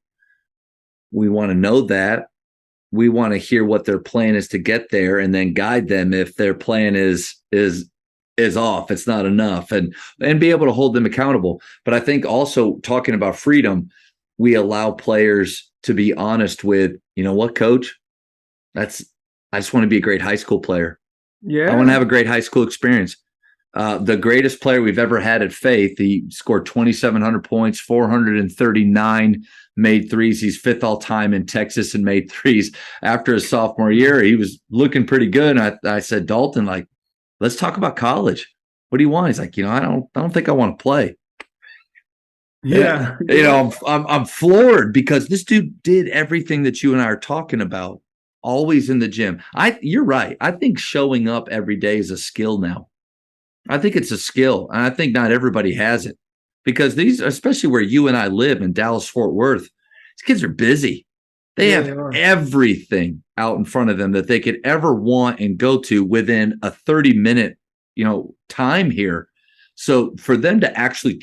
we want to know that. We want to hear what their plan is to get there, and then guide them if their plan is off, it's not enough, and be able to hold them accountable. But I think also, talking about freedom, we allow players to be honest with, what, coach, I just want to be a great high school player. yeah. I want to have a great high school experience. the greatest player we've ever had at Faith. He scored 2,700 points, 439 made threes. He's fifth all time in Texas and made threes. After his sophomore year, he was looking pretty good. And I said, Dalton, like, let's talk about college. What do you want? He's like, I don't think I want to play. Yeah. I'm floored because this dude did everything that you and I are talking about, always in the gym. You're right. I think showing up every day is a skill now. I think it's a skill, and I think not everybody has it because these, especially where you and I live in Dallas, Fort Worth, these kids are busy. They have everything out in front of them that they could ever want and go to within a 30-minute, time here. So for them to actually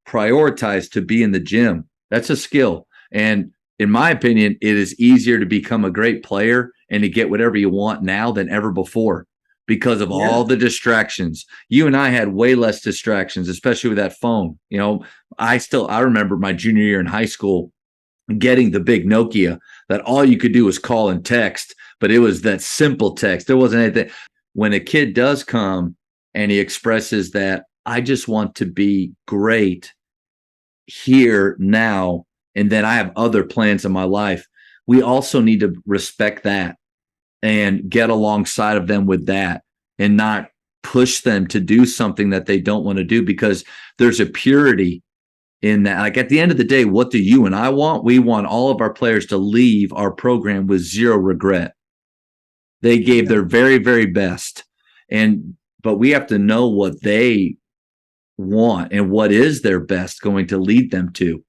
prioritize to be in the gym, that's a skill. And in my opinion, it is easier to become a great player and to get whatever you want now than ever before because of all the distractions. You and I had way less distractions, especially with that phone. I remember my junior year in high school getting the big Nokia that all you could do was call and text, but it was that simple text. There wasn't anything. When a kid does come and he expresses that, I just want to be great here now, and then I have other plans in my life. We also need to respect that and get alongside of them with that and not push them to do something that they don't want to do because there's a purity in that. Like at the end of the day, what do you and I want? We want all of our players to leave our program with zero regret. They gave their very, very best. But we have to know what they want and what is their best going to lead them to.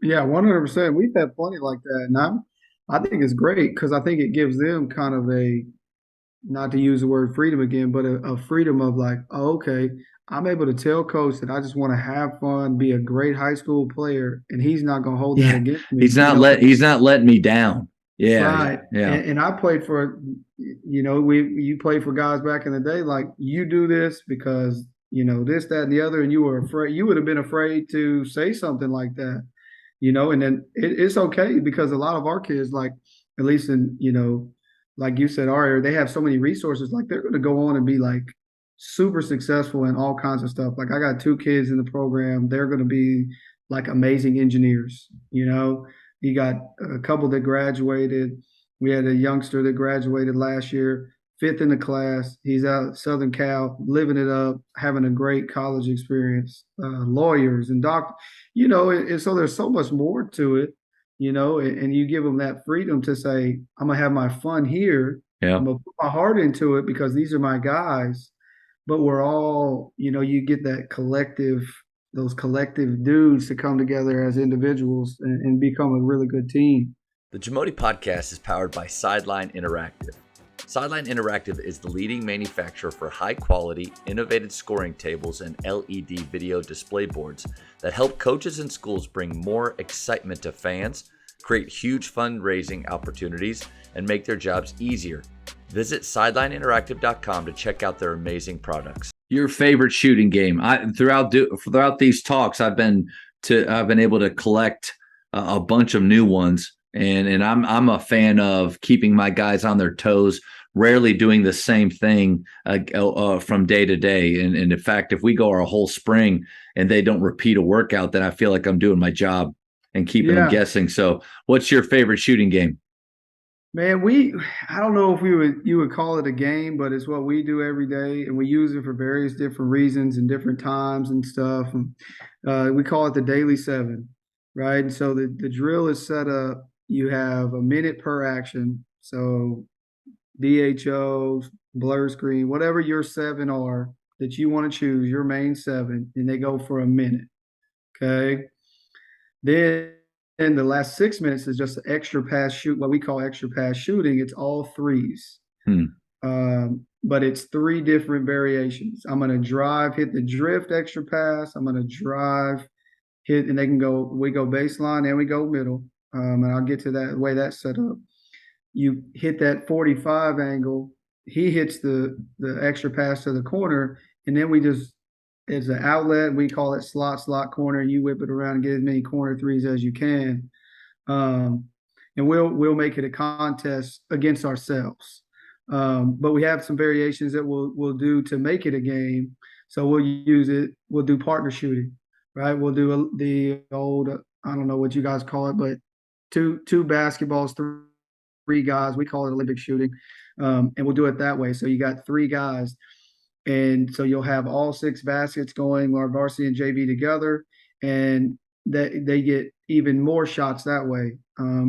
Yeah, 100%. We've had plenty like that. And I think it's great because I think it gives them kind of not to use the word freedom again, but a freedom of like, oh, okay, I'm able to tell coach that I just want to have fun, be a great high school player, and he's not going to hold that against me. He's not letting me down. Yeah. Right. Yeah. And I played for, you played for guys back in the day, like you do this because, this, that, and the other, and you were afraid, you would have been afraid to say something like that, and then it's okay because a lot of our kids, like, at least in, like you said, our area, they have so many resources, like they're going to go on and be like super successful in all kinds of stuff. Like I got 2 kids in the program. They're going to be like amazing engineers, You got a couple that graduated. We had a youngster that graduated last year, 5th in the class. He's out at Southern Cal, living it up, having a great college experience, lawyers and doctors, and so there's so much more to it, and you give them that freedom to say, I'm going to have my fun here. Yeah. I'm going to put my heart into it because these are my guys. But we're all, you get those collective dudes to come together as individuals and become a really good team. The Jamodi podcast is powered by Sideline Interactive. Sideline Interactive is the leading manufacturer for high-quality, innovative scoring tables and LED video display boards that help coaches and schools bring more excitement to fans, create huge fundraising opportunities, and make their jobs easier. Visit sidelineinteractive.com to check out their amazing products. Your favorite shooting game? Throughout these talks, I've been able to collect a bunch of new ones, and I'm a fan of keeping my guys on their toes, rarely doing the same thing from day to day. And in fact, if we go our whole spring and they don't repeat a workout, then I feel like I'm doing my job and keeping them guessing. So, what's your favorite shooting game? Man, I don't know if you would call it a game, but it's what we do every day, and we use it for various different reasons and different times and stuff. And we call it the Daily 7, right? And so the drill is set up. You have a minute per action. So DHO, blur screen, whatever your 7 are that you want to choose, your main 7, and they go for a minute. Okay. Then the last 6 minutes is just extra pass shoot, what we call extra pass shooting. It's all threes. But it's 3 different variations. I'm going to drive, hit the drift extra pass. I'm going to drive, hit, and we go baseline and we go middle. And I'll get to that way that's set up. You hit that 45 angle. He hits the extra pass to the corner, and then it's an outlet. We call it slot corner. You whip it around and get as many corner threes as you can. And we'll make it a contest against ourselves. But we have some variations that we'll do to make it a game. So we'll do partner shooting, right? We'll do the old, I don't know what you guys call it, but two basketballs, three guys. We call it Olympic shooting. And we'll do it that way. So you got three guys. And so you'll have all six baskets going, our varsity and JV together, and that they get even more shots that way.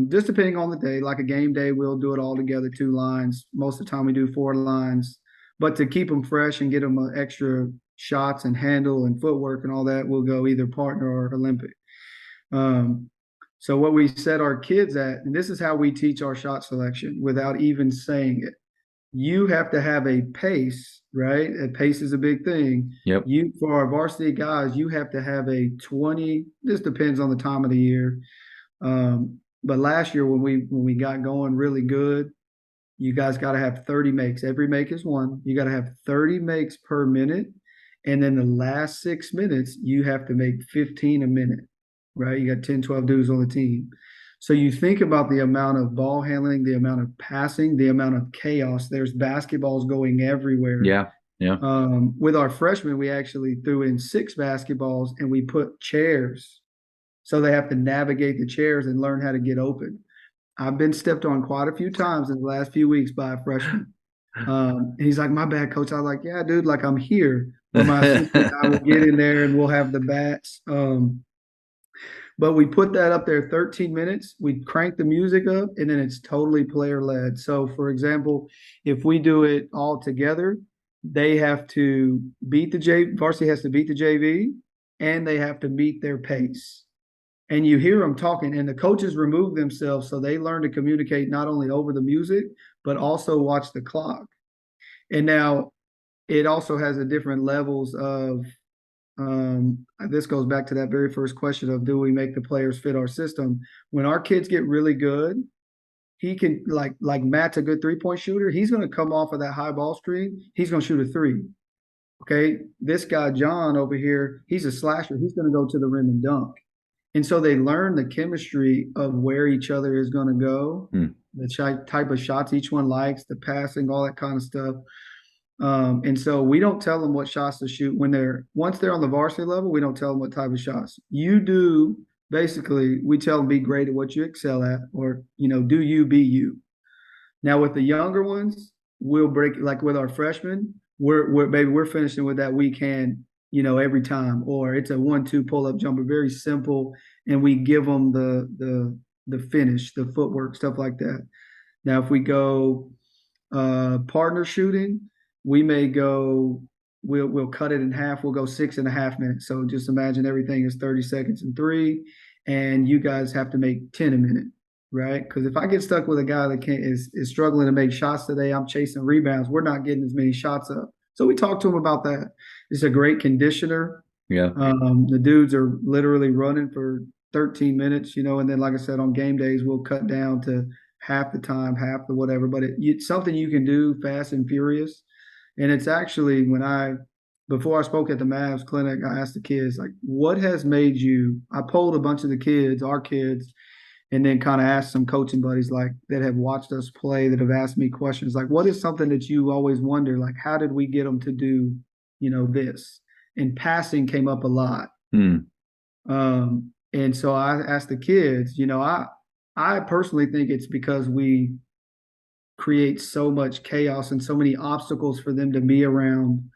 Just depending on the day, like a game day, we'll do it all together, two lines. Most of the time we do four lines, but to keep them fresh and get them extra shots and handle and footwork and all that, we'll go either partner or Olympic. Um, so what we set our kids at, and this is how we teach our shot selection without even saying it, you have to have a pace, right? A pace is a big thing. Yep. You for our varsity guys, you have to have a 20. This depends on the time of the year. But last year when we got going really good, you guys got to have 30 makes. Every make is one. You got to have 30 makes per minute. And then the last 6 minutes, you have to make 15 a minute, right? You got 10, 12 dudes on the team. So you think about the amount of ball handling, the amount of passing, the amount of chaos. There's basketballs going everywhere. Yeah. Yeah. With our freshmen, we actually threw in 6 basketballs and we put chairs. So they have to navigate the chairs and learn how to get open. I've been stepped on quite a few times in the last few weeks by a freshman. And he's like, my bad, coach. I was like, yeah, dude, like I'm here. Or my assistant and I will get in there and we'll have the bats. But we put that up there 13 minutes. We crank the music up, and then it's totally player led. So, for example, if we do it all together, they have to beat the varsity has to beat the JV, and they have to meet their pace. And you hear them talking, and the coaches remove themselves so they learn to communicate not only over the music, but also watch the clock. And now it also has a different levels of this goes back to that very first question of do we make the players fit our system? When our kids get really good, he can like Matt's a good 3-point shooter. He's going to come off of that high ball screen. He's going to shoot a three. Okay, this guy John over here, he's a slasher. He's going to go to the rim and dunk. And so they learn the chemistry of where each other is going to go, the type of shots each one likes, the passing, all that kind of stuff. And so we don't tell them what shots to shoot once they're on the varsity level. We don't tell them what type of shots you do. Basically, we tell them be great at what you excel at, or do you be you. Now with the younger ones, we'll break like with our freshmen. We're finishing with that weak hand, every time, or it's a 1-2 pull up jumper, very simple, and we give them the finish, the footwork, stuff like that. Now if we go partner shooting, we may go we'll cut it in half. We'll go 6.5 minutes. So just imagine everything is 30 seconds and 3, and you guys have to make 10 a minute, right? Because if I get stuck with a guy that is struggling to make shots today, I'm chasing rebounds. We're not getting as many shots up. So we talk to him about that. It's a great conditioner. Yeah. The dudes are literally running for 13 minutes, and then like I said, on game days we'll cut down to half the time, half the whatever. But it's something you can do fast and furious. And it's actually before I spoke at the Mavs clinic, I asked the kids, like, what has made you, I polled a bunch of the kids, our kids, and then kind of asked some coaching buddies like that have watched us play, that have asked me questions like, what is something that you always wonder, like, how did we get them to do, this? And passing came up a lot. And so I asked the kids, I personally think it's because we create so much chaos and so many obstacles for them to be around.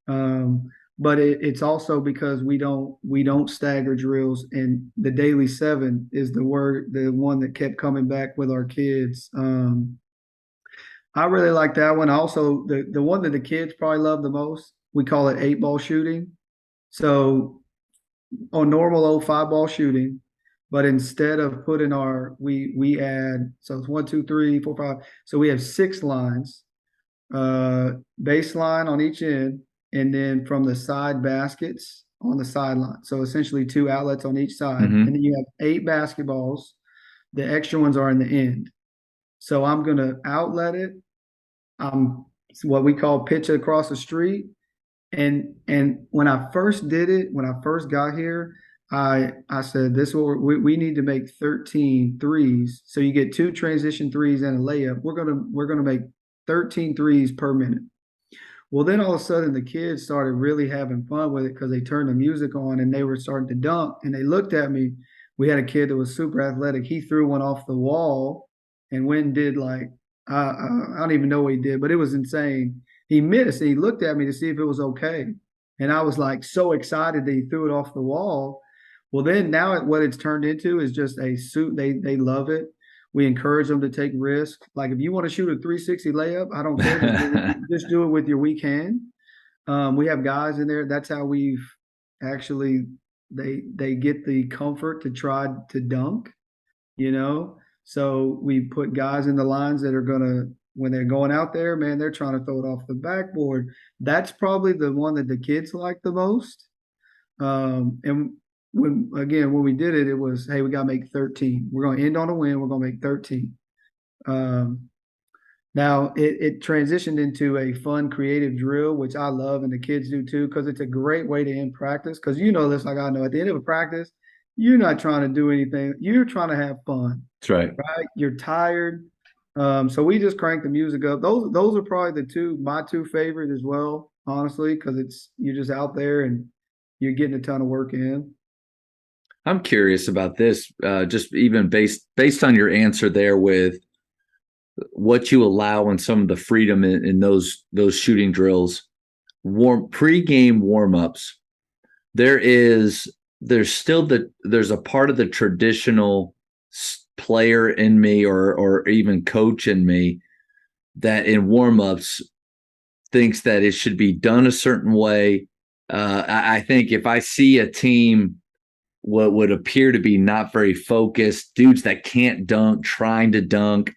But it's also because we don't stagger drills, and the daily 7 is the one that kept coming back with our kids. I really like that one. Also, the one that the kids probably love the most, we call it 8-ball shooting. So on normal old 5-ball shooting, but instead of putting we add, so it's 1, 2, 3, 4, 5. So we have 6 lines, baseline on each end, and then from the side baskets on the sideline. So essentially 2 outlets on each side. And then you have 8 basketballs. The extra ones are in the end. So I'm going to outlet it. It's what we call pitch it across the street. And when I first did it, when I first got here, I said, we need to make 13 threes. So you get 2 transition threes and a layup. We're gonna make 13 threes per minute. Well, then all of a sudden the kids started really having fun with it because they turned the music on and they were starting to dunk. And they looked at me. We had a kid that was super athletic. He threw one off the wall and went and did like, I don't even know what he did, but it was insane. He missed and he looked at me to see if it was okay. And I was like so excited that he threw it off the wall. Well, then now what it's turned into is just a suit. They love it. We encourage them to take risks. Like if you want to shoot a 360 layup, I don't care. Just do it with your weak hand. We have guys in there. That's how we've actually they get the comfort to try to dunk. You know, so we put guys in the lines that are gonna when they're going out there, man, they're trying to throw it off the backboard. That's probably the one that the kids like the most. And when we did it, it was, hey, we got to make 13. We're going to end on a win. We're going to make 13. Um, Now it transitioned into a fun, creative drill, which I love and the kids do too, because it's a great way to end practice. Because you know this, like I know, at the end of a practice, you're not trying to do anything. You're trying to have fun, That's right. right? You're tired. So we just crank the music up. Those are probably my two favorite as well, honestly, because you're just out there and you're getting a ton of work in. I'm curious about this, just even based on your answer there with what you allow and some of the freedom in those shooting drills, pre-game warm-ups. There's still there's a part of the traditional player in me or even coach in me that in warm-ups thinks that it should be done a certain way. I think if I see a team what would appear to be not very focused, dudes that can't dunk, trying to dunk,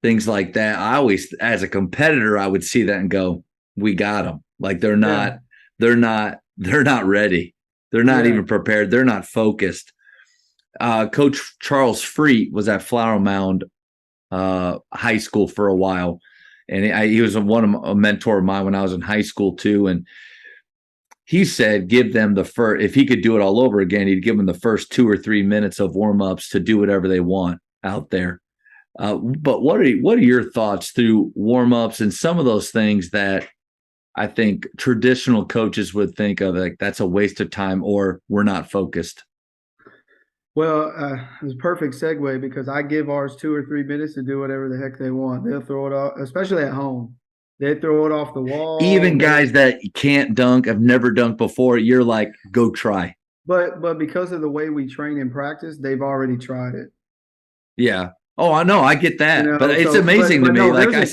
things like that, I always, as a competitor, I would see that and go, we got them. Like they're not ready. They're not even prepared. They're not focused. Coach Charles Freet was at Flower Mound High School for a while. And he was a mentor of mine when I was in high school too. And he said, give them the first, if he could do it all over again, he'd give them the first 2 or 3 minutes of warm-ups to do whatever they want out there. But what are your thoughts through warm-ups and some of those things that I think traditional coaches would think of like that's a waste of time or we're not focused? Well, it's a perfect segue because I give ours 2 or 3 minutes to do whatever the heck they want. They'll throw it off, especially at home. They throw it off the wall. Even guys that can't dunk, have never dunked before, you're like, go try. But because of the way we train and practice, they've already tried it. Yeah. Oh, I know. I get that. You know, but it's amazing to me. No, like I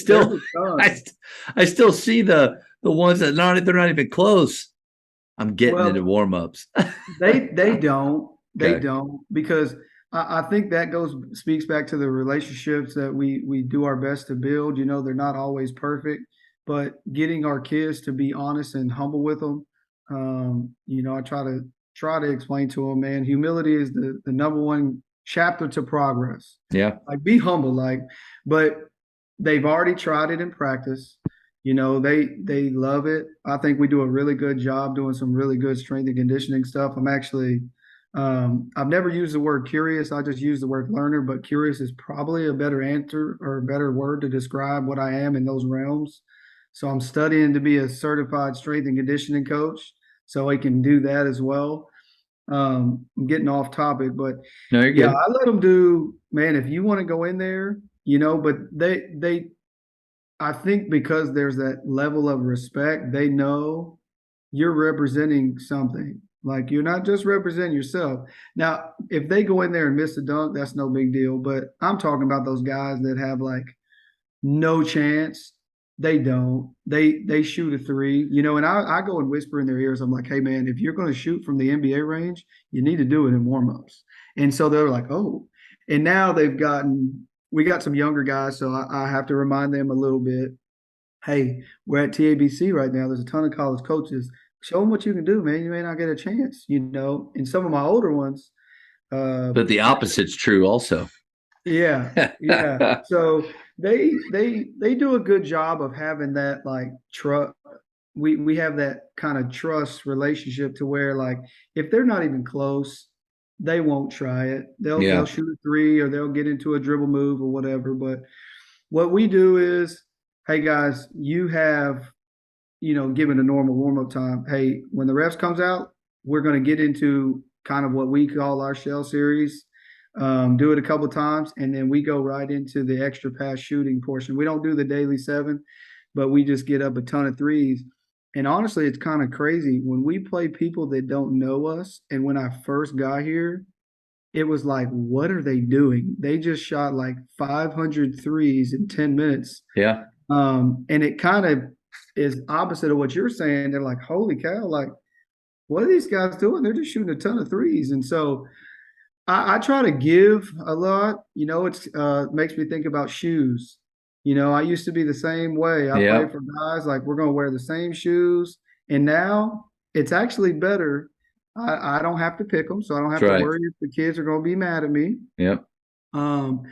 still see the ones that they're not even close. I'm getting into warm-ups. They don't. They Okay. don't because I think that speaks back to the relationships that we do our best to build. You know, they're not always perfect, but getting our kids to be honest and humble with them. You know, I try to explain to them, man, humility is the number one chapter to progress. Yeah. Like be humble, but they've already tried it in practice. You know, they love it. I think we do a really good job doing some really good strength and conditioning stuff. I've never used the word curious. I just use the word learner, but curious is probably a better answer or a better word to describe what I am in those realms. So I'm studying to be a certified strength and conditioning coach so I can do that as well. I'm getting off topic, but no, you're good. I let them do, man, if you want to go in there, you know, but I think because there's that level of respect, they know you're representing something. Like you're not just representing yourself. Now, if they go in there and miss a dunk, that's no big deal. But I'm talking about those guys that have like no chance. They don't. They shoot a three, you know, and I go and whisper in their ears. I'm like, hey man, if you're going to shoot from the NBA range, you need to do it in warmups. And so they're like, oh. And now we got some younger guys, so I have to remind them a little bit. Hey, we're at TABC right now. There's a ton of college coaches. Show them what you can do, man. You may not get a chance, you know. And some of my older ones, But the opposite's true also. yeah, yeah. So they do a good job of having that like trust. We have that kind of trust relationship to where like if they're not even close, they won't try it. They'll shoot a three or they'll get into a dribble move or whatever. But what we do is, hey guys, you have, given a normal warm up time. Hey, when the refs comes out, we're going to get into kind of what we call our shell series. Do it a couple times, and then we go right into the extra pass shooting portion. We don't do the daily seven, but we just get up a ton of threes. And honestly, it's kind of crazy when we play people that don't know us. And when I first got here, it was like, what are they doing? They just shot like 500 threes in 10 minutes. Yeah. And it kind of is opposite of what you're saying. They're like, holy cow, like, what are these guys doing? They're just shooting a ton of threes. And so I try to give a lot. It's makes me think about shoes. I used to be the same way. I Yeah. played for guys like we're going to wear the same shoes, and now it's actually better. I don't have to pick them, so I don't That's have to right. worry if the kids are going to be mad at me. Yep. Um,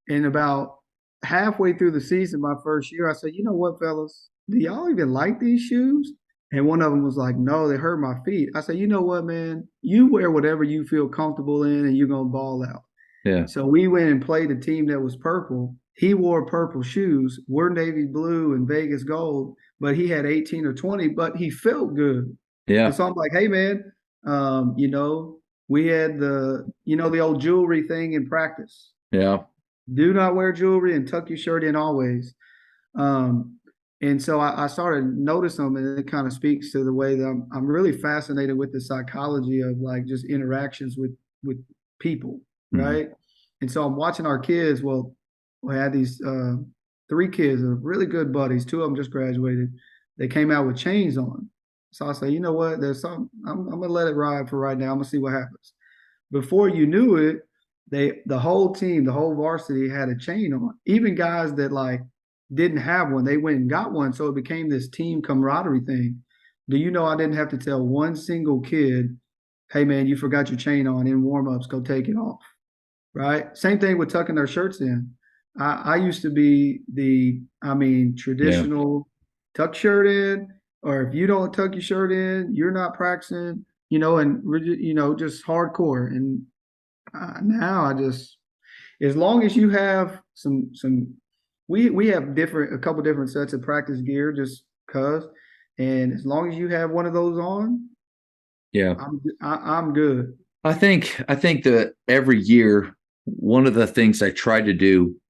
and about halfway through the season, my first year, I said, you know what, fellas, do y'all even like these shoes? And one of them was like, no, they hurt my feet. I said, you know what, man, you wear whatever you feel comfortable in, and you're gonna ball out. Yeah. So we went and played a team that was purple. He wore purple shoes. We're navy blue and Vegas gold, but he had 18 or 20, but he felt good. And Yeah. so I'm like, hey man, we had the old jewelry thing in practice. Yeah. Do not wear jewelry and tuck your shirt in always. Um, and so I started noticing them, and it kind of speaks to the way that I'm really fascinated with the psychology of like just interactions with people, Mhm. right? And so I'm watching our kids. Well, we had these three kids, really good buddies. Two of them just graduated. They came out with chains on. So I say, you know what? There's some. I'm gonna let it ride for right now. I'm gonna see what happens. Before you knew it, the whole team, the whole varsity had a chain on. Even guys that like didn't have one, they went and got one. So it became this team camaraderie thing. Do you know I didn't have to tell one single kid, hey man, you forgot your chain on in warm-ups, go take it off. Right? Same thing with tucking their shirts in. I used to be Yeah. traditional tuck shirt in, or if you don't tuck your shirt in, you're not practicing, and just hardcore. And now I just, as long as you have we have a couple different sets of practice gear, just cause, and as long as you have one of those on, Yeah. I'm good. I think that every year, one of the things I try to do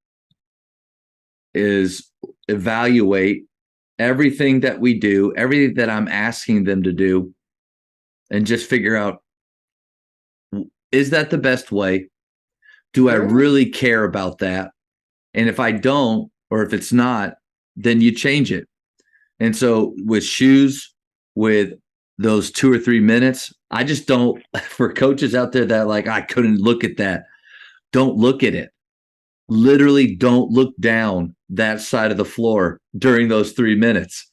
is evaluate everything that we do, everything that I'm asking them to do, and just figure out, is that the best way? Do I Yeah, really care about that? And if I don't, or if it's not, then you change it. And so with shoes, with those 2 or 3 minutes, I just don't, for coaches out there that like, I couldn't look at that, don't look at it. Literally don't look down that side of the floor during those 3 minutes.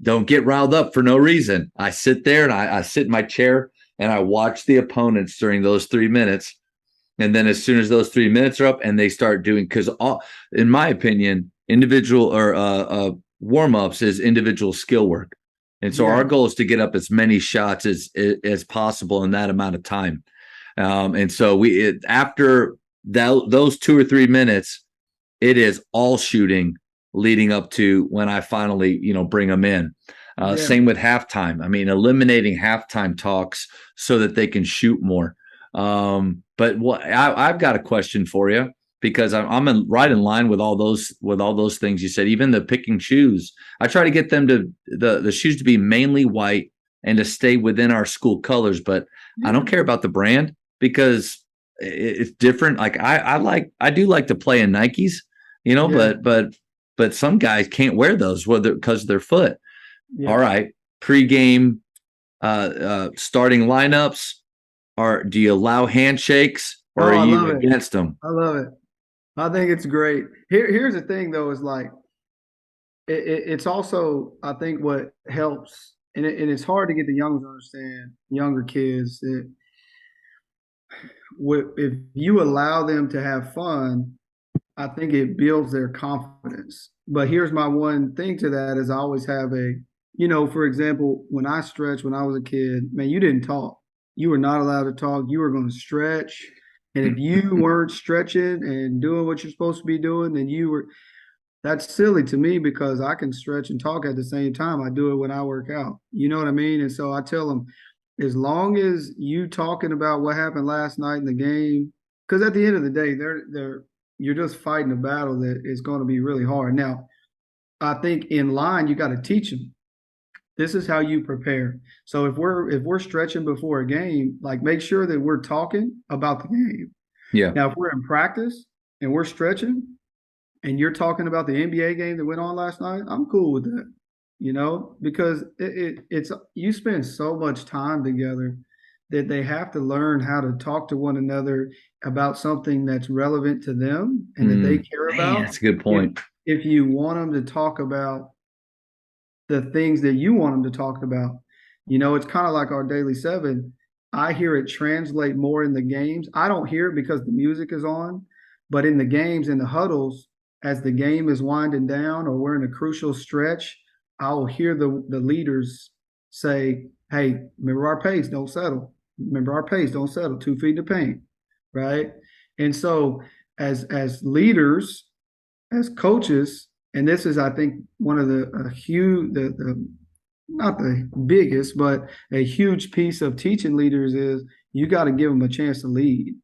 Don't get riled up for no reason. I sit there and I sit in my chair and I watch the opponents during those 3 minutes. And then as soon as those 3 minutes are up and they start doing, because in my opinion, individual or warm ups is individual skill work. And so our yeah, goal is to get up as many shots as possible in that amount of time. And so after those 2 or 3 minutes, it is all shooting leading up to when I finally, bring them in. yeah. Same with halftime. I mean, eliminating halftime talks so that they can shoot more. But I've got a question for you because right in line with all those things you said. Even the picking shoes, I try to get them to the shoes to be mainly white and to stay within our school colors. But I don't Yeah. care about the brand because it's different. Like I do like to play in Nikes, Yeah, but some guys can't wear those whether because of their foot. All yeah. right, pregame, starting lineups. Do you allow handshakes or Oh, are I you love it. against them? I love it. I think it's great. Here's the thing, though, is like it's also I think what helps, and it's hard to get the youngers to understand, younger kids, that if you allow them to have fun, I think it builds their confidence. But here's my one thing to that is I always have for example, when I stretched when I was a kid, man, you didn't talk. You were not allowed to talk. You were going to stretch. And if you weren't stretching and doing what you're supposed to be doing, then you were. that's silly to me because I can stretch and talk at the same time. I do it when I work out. You know what I mean? And so I tell them, as long as you talking about what happened last night in the game, because at the end of the day, you're just fighting a battle that is going to be really hard. Now, I think in line you got to teach them. This is how you prepare. So if we're stretching before a game, like make sure that we're talking about the game. Yeah. Now, if we're in practice and we're stretching and you're talking about the NBA game that went on last night, I'm cool with that. Because it's you spend so much time together that they have to learn how to talk to one another about something that's relevant to them and that they care Man, about. that's a good point. If you want them to talk about the things that you want them to talk about. It's kind of like our daily seven. I hear it translate more in the games. I don't hear it because the music is on, but in the games, in the huddles, as the game is winding down or we're in a crucial stretch, I'll hear the leaders say, hey, remember our pace, don't settle. Remember our pace, don't settle. 2 feet in the paint, right? And so as leaders, as coaches, and this is, I think, one of the huge, the not the biggest, but a huge piece of teaching leaders is you got to give them a chance to lead.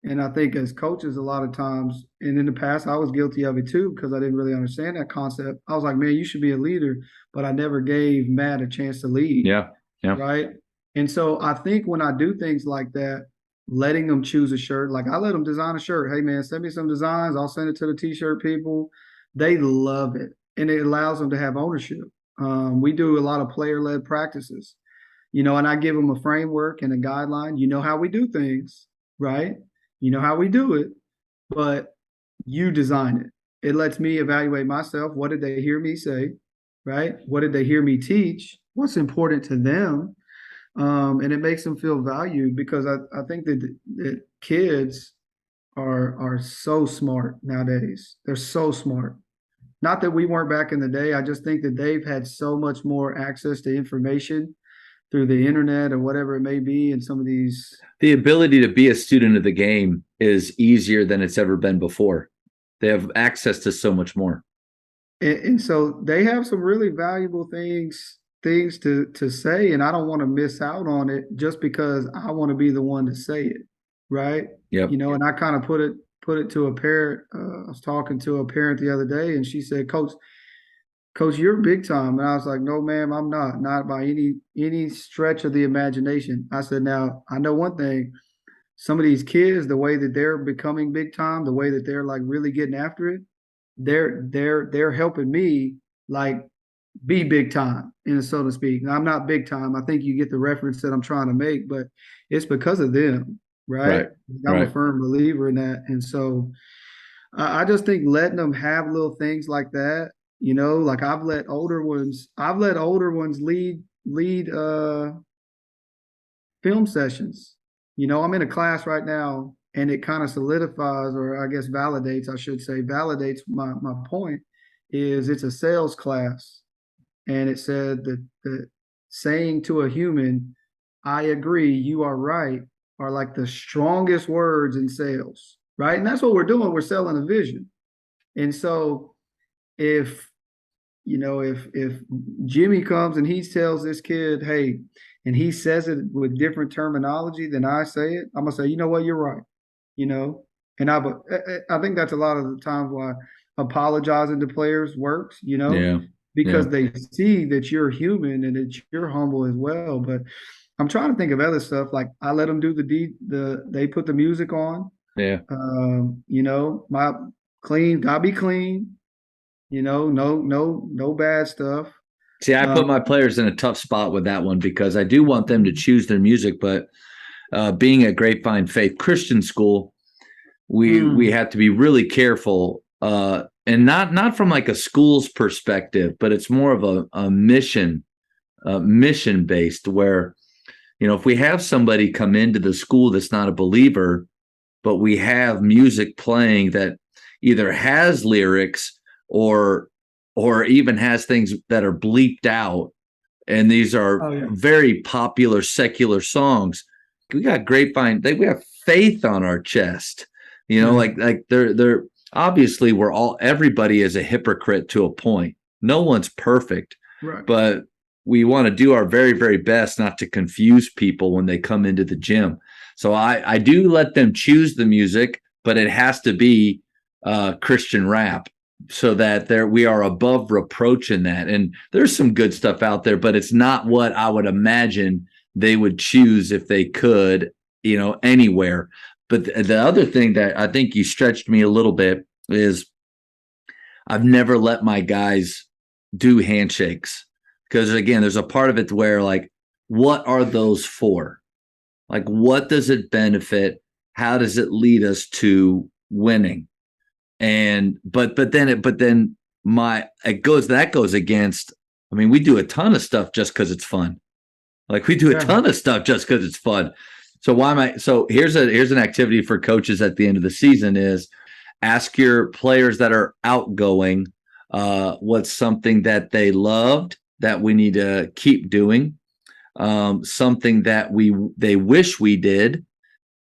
And I think as coaches, a lot of times, and in the past, I was guilty of it too because I didn't really understand that concept. I was like, man, you should be a leader, but I never gave Matt a chance to lead. Yeah. Yeah. Right. And so I think when I do things like that, letting them choose a shirt, like I let them design a shirt. Hey, man, send me some designs. I'll send it to the t-shirt people. They love it. And it allows them to have ownership. We do a lot of player-led practices, and I give them a framework and a guideline. You know how we do things, right? You know how we do it, but you design it. It lets me evaluate myself. What did they hear me say, right? What did they hear me teach? What's important to them? And it makes them feel valued because I think that kids are so smart nowadays. They're so smart. Not that we weren't back in the day. I just think that they've had so much more access to information through the internet or whatever it may be. And some of these, the ability to be a student of the game is easier than it's ever been before. They have access to so much more. And so they have some really valuable things to say. And I don't want to miss out on it just because I want to be the one to say it. Right. Yep. And I kind of put it to a parent. I was talking to a parent the other day and she said, Coach, you're big time. And I was like, no, ma'am, I'm not by any stretch of the imagination. I said, now I know one thing, some of these kids, the way that they're becoming big time, the way that they're like really getting after it, they're helping me like be big time, so to speak. Now, I'm not big time. I think you get the reference that I'm trying to make, but it's because of them, right? I'm a firm believer in that. And so I just think letting them have little things like that, like I've let older ones lead film sessions. I'm in a class right now and it kind of solidifies, or I guess validates, I should say, validates my point is it's a sales class. And it said that saying to a human, I agree, you are right, are like the strongest words in sales, right? And that's what we're doing. We're selling a vision. And so if Jimmy comes and he tells this kid, hey, and he says it with different terminology than I say it, I'm gonna say, you know what, you're right. And I think that's a lot of the times why apologizing to players works, because they see that you're human and that you're humble as well. But I'm trying to think of other stuff. Like I let them do they put the music on. Yeah. My clean, gotta be clean, no bad stuff. See, I put my players in a tough spot with that one because I do want them to choose their music, but being a Grapevine Faith Christian school, we have to be really careful, and not from like a school's perspective, but it's more of a mission based where, if we have somebody come into the school that's not a believer, but we have music playing that either has lyrics or even has things that are bleeped out, and these are very popular secular songs. We got Grapevine. We have faith on our chest. Like they're obviously everybody is a hypocrite to a point. No one's perfect, Right. but we want to do our very, very best not to confuse people when they come into the gym. So I do let them choose the music, but it has to be Christian rap, so that we are above reproach in that. And there's some good stuff out there, but it's not what I would imagine they would choose if they could, anywhere. But the other thing that I think you stretched me a little bit is I've never let my guys do handshakes, because again, there's a part of it where, like, what are those for? Like, what does it benefit? How does it lead us to winning? And but then that goes against. I mean, we do a ton of stuff just because it's fun. Like, we do a ton of stuff just because it's fun. So here's an activity for coaches at the end of the season is ask your players that are outgoing what's something that they loved that we need to keep doing, something that they wish we did,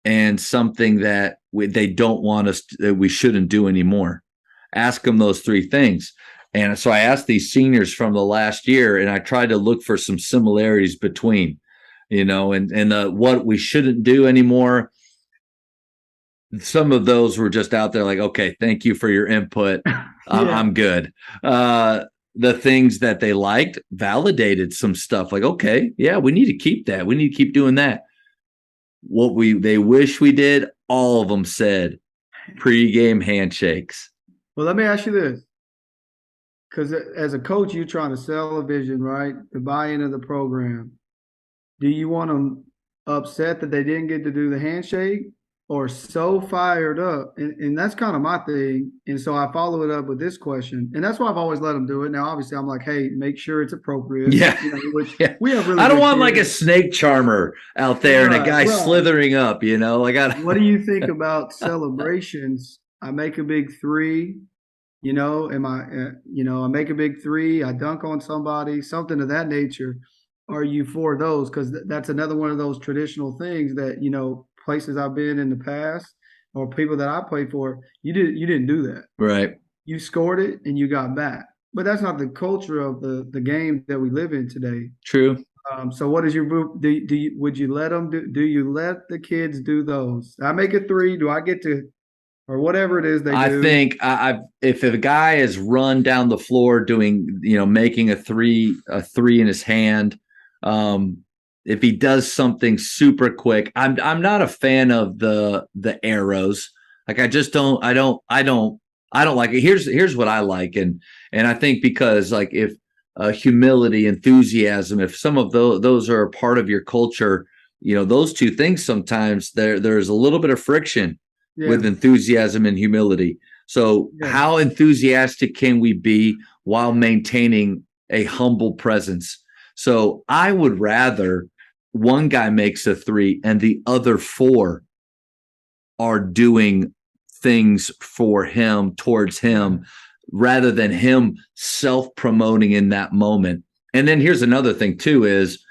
and something that they don't want us that we shouldn't do anymore. Ask them those three things. And so I asked these seniors from the last year, and I tried to look for some similarities between, and what we shouldn't do anymore. Some of those were just out there like, okay, thank you for your input. I'm good. The things that they liked validated some stuff like, okay, yeah, we need to keep that. We need to keep doing that. What they wish we did, all of them said pregame handshakes. Well, let me ask you this. Because as a coach, you're trying to sell a vision, right? The buy-in of the program. Do you want them upset that they didn't get to do the handshake, or so fired up? And that's kind of my thing. And so I follow it up with this question. And that's why I've always let them do it. Now, obviously, I'm like, hey, make sure it's appropriate. Yeah. We have really I don't want like a snake charmer out there and a guy slithering up, What do you think about celebrations? I make a big three. I make a big three, I dunk on somebody, something of that nature. Are you for those? Because that's another one of those traditional things that, places I've been in the past or people that I played for, you didn't do that. Right. You scored it and you got back. But that's not the culture of the game that we live in today. True. So what is your group? Would you let them do you let the kids do those? I make a three. Do I get to, or whatever it is they do? I think if a guy is run down the floor doing, making a three in his hand, if he does something super quick, I'm not a fan of the arrows. Like, I just don't like it. Here's what I like, and I think because, like, if humility, enthusiasm, if some of those are a part of your culture, those two things sometimes there's a little bit of friction with enthusiasm and humility. So how enthusiastic can we be while maintaining a humble presence? So I would rather one guy makes a three and the other four are doing things for him, towards him, rather than him self-promoting in that moment. And then here's another thing too, is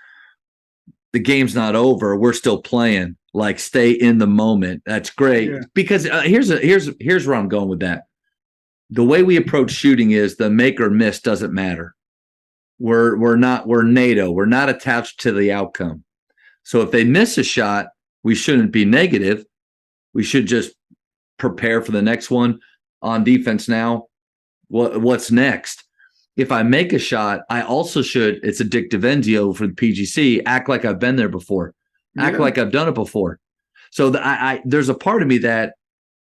the game's not over. We're still playing. Like, stay in the moment. That's great. Yeah. Because here's where I'm going with that. The way we approach shooting is the make or miss doesn't matter. We're NATO. We're not attached to the outcome. So if they miss a shot, we shouldn't be negative. We should just prepare for the next one on defense now. What's next? If I make a shot, I also should, it's a Dick DiVenzio for the PGC, act like I've been there before. Act like I've done it before. So there's a part of me that,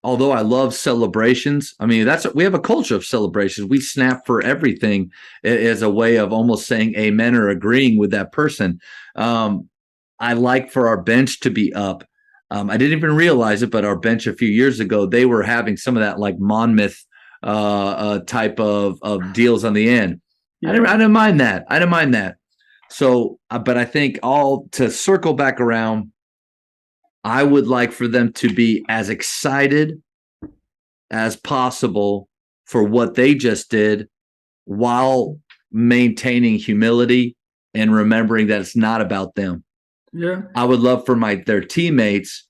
although I love celebrations, I mean, we have a culture of celebrations. We snap for everything as a way of almost saying amen or agreeing with that person. I like for our bench to be up. I didn't even realize it, but our bench a few years ago, they were having some of that like Monmouth type of deals on the end. Yeah. I didn't mind that. So, but I think to circle back around, I would like for them to be as excited as possible for what they just did, while maintaining humility and remembering that it's not about them. Yeah, I would love for their teammates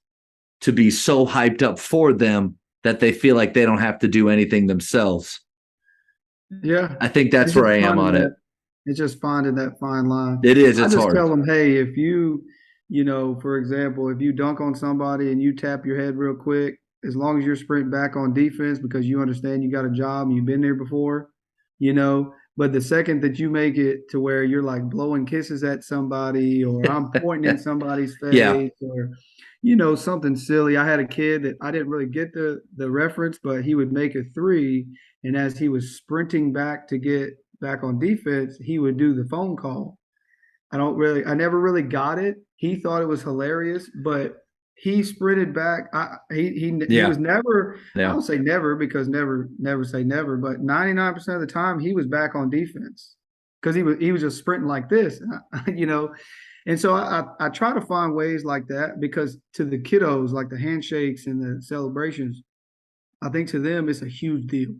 to be so hyped up for them that they feel like they don't have to do anything themselves. Yeah. I think that's It's where just I am finding on it. that it's just finding that fine line. It is. I It's just hard. tell them, hey, if for example, if you dunk on somebody and you tap your head real quick, as long as you're sprinting back on defense because you understand you got a job and you've been there before, but the second that you make it to where you're like blowing kisses at somebody or I'm pointing in somebody's Yeah. face or something silly. I had a kid that I didn't really get the reference, but he would make a three, and as he was sprinting back to get back on defense, he would do the phone call. I never really got it. He thought it was hilarious, but he sprinted back. He Yeah. was never, I Yeah. don't say never because never say never, but 99% of the time he was back on defense because he was just sprinting like this, you know. And so I try to find ways like that because to the kiddos, like the handshakes and the celebrations, I think to them it's a huge deal.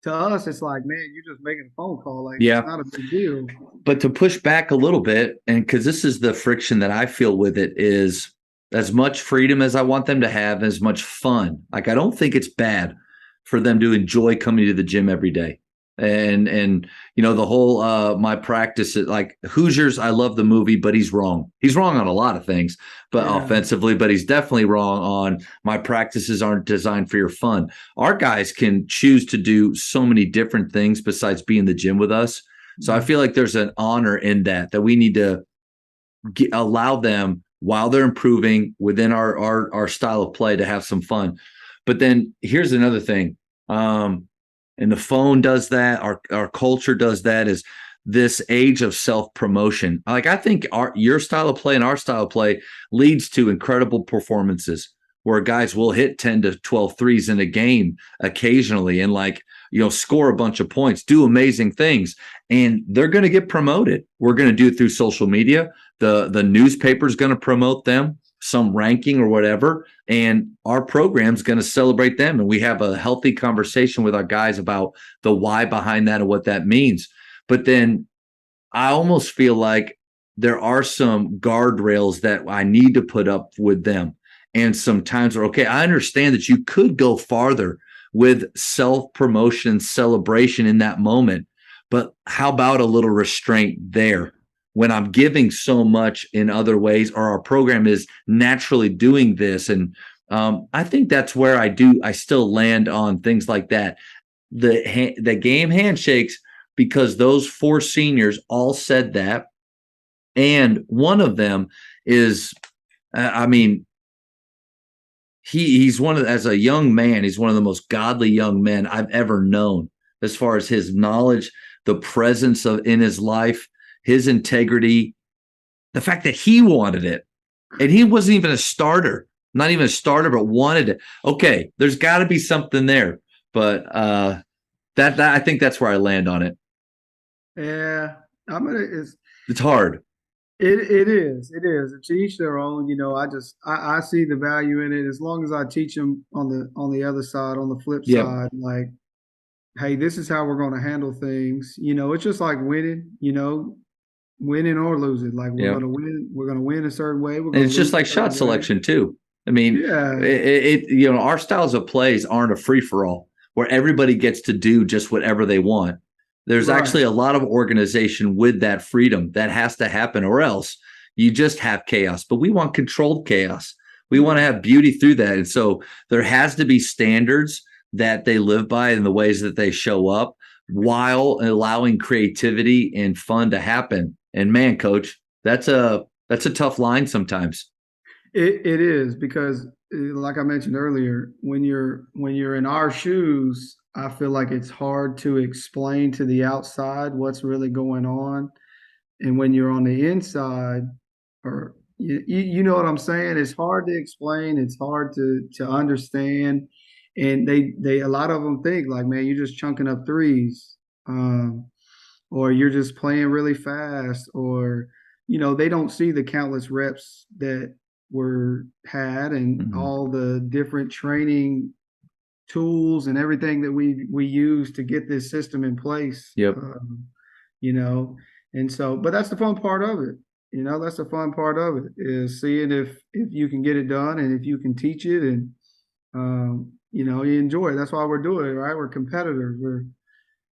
To us, it's like, man, you're just making a phone call. Like it's Yeah. not a big deal. But to push back a little bit, and because this is the friction that I feel with it, is as much freedom as I want them to have, as much fun. Like I don't think it's bad for them to enjoy coming to the gym every day. And the whole my practice like Hoosiers, I love the movie, but he's wrong. He's wrong on a lot of things, but Yeah. offensively, but he's definitely wrong on my practices aren't designed for your fun. Our guys can choose to do so many different things besides be in the gym with us. So I feel like there's an honor in that we need to allow them while they're improving within our style of play to have some fun. But then here's another thing. And the phone does that. Our culture does that is this age of self-promotion. Like I think your style of play and our style of play leads to incredible performances where guys will hit 10 to 12 threes in a game occasionally and score a bunch of points, do amazing things, and they're going to get promoted. We're going to do it through social media. The newspaper's going to promote them, some ranking or whatever, and our program's going to celebrate them. And we have a healthy conversation with our guys about the why behind that and what that means. But then I almost feel like there are some guardrails that I need to put up with them. And sometimes okay, I understand that you could go farther with self-promotion, celebration in that moment, but how about a little restraint there? When I'm giving so much in other ways, or our program is naturally doing this. And I think that's where I still land on things like that. The game handshakes, because those four seniors all said that. And one of them is, he's as a young man, he's one of the most godly young men I've ever known as far as his knowledge, the presence in his life, his integrity, the fact that he wanted it. And he wasn't even a starter, not even a starter, but wanted it. Okay, there's got to be something there. But that I think that's where I land on it. Yeah, It's hard. it is. To each their own. I see the value in it as long as I teach them on the other side, on the flip Yep. side, like, hey, this is how we're going to handle things. It's just like winning. Winning or losing. Like we're Yep. going to win. We're going to win a certain way. We're And going it's to just lose like a shot certain way. selection too. I mean, Yeah. our styles of plays aren't a free for all where everybody gets to do just whatever they want. There's Right. actually a lot of organization with that freedom that has to happen, or else you just have chaos. But we want controlled chaos. We want to have beauty through that. And so there has to be standards that they live by in the ways that they show up while allowing creativity and fun to happen. And man, coach, that's a tough line sometimes. It is because, like I mentioned earlier, when you're in our shoes, I feel like it's hard to explain to the outside what's really going on, and when you're on the inside, or you know what I'm saying, it's hard to explain. It's hard to understand, and they a lot of them think like, man, you're just chunking up threes, or you're just playing really fast, or they don't see the countless reps that were had and all the different training tools and everything that we use to get this system in place. Yep. And so, but that's the fun part of it. That's the fun part of it is seeing if you can get it done and if you can teach it, and You enjoy it. That's why we're doing it, right? We're competitors.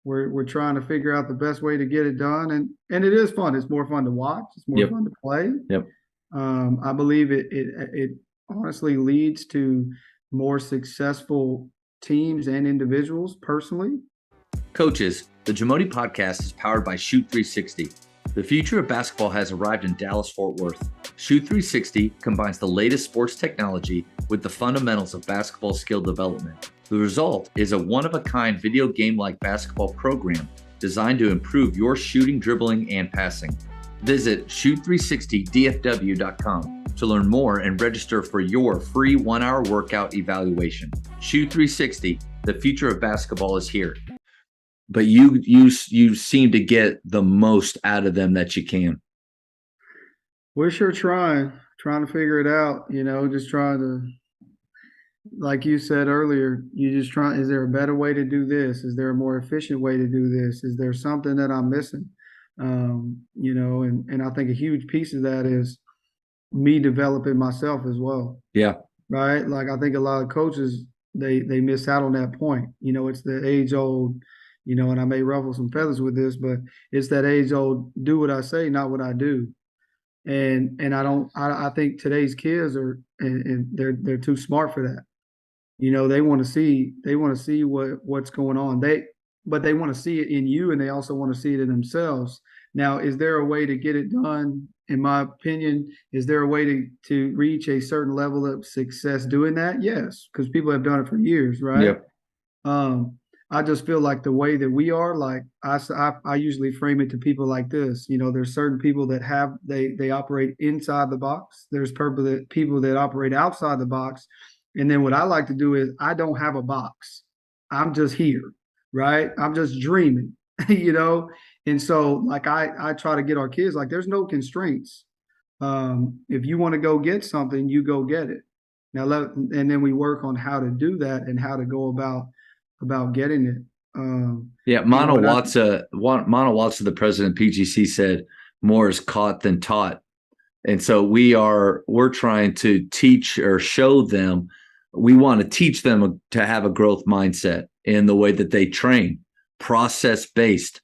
We're trying to figure out the best way to get it done, and it is fun. It's more fun to watch. It's more Yep. fun to play. Yep. I believe it honestly leads to more successful teams and individuals personally. Coaches, the Jamodi podcast is powered by Shoot 360. The future of basketball has arrived in Dallas-Fort Worth. Shoot 360 combines the latest sports technology with the fundamentals of basketball skill development. The result is a one-of-a-kind video game-like basketball program designed to improve your shooting, dribbling, and passing. Visit shoot360dfw.com to learn more and register for your free 1-hour workout evaluation. Shoot 360, the future of basketball is here. But you seem to get the most out of them that you can. We're sure trying to figure it out, just trying to, like you said earlier, is there a better way to do this? Is there a more efficient way to do this? Is there something that I'm missing? And I think a huge piece of that is me developing myself as well. Yeah. Right. Like I think a lot of coaches, they miss out on that point. It's the age old, and I may ruffle some feathers with this, but it's that age old, do what I say, not what I do. And I think today's kids and they're too smart for that. They want to see what's going on. But they want to see it in you, and they also want to see it in themselves. Now, is there a way to get it done? In my opinion, is there a way to reach a certain level of success doing that? Yes, because people have done it for years, right? Yep. I just feel like the way that we are, like I usually frame it to people like this. There's certain people that they operate inside the box. There's people that operate outside the box. And then what I like to do is I don't have a box. I'm just here, right? I'm just dreaming, And so like I try to get our kids, like there's no constraints. If you want to go get something, you go get it. And then we work on how to do that and how to go about getting it. Yeah, Watsa, the president of PGC, said more is caught than taught. And so we're trying to teach or show them. We want to teach them to have a growth mindset in the way that they train, process based,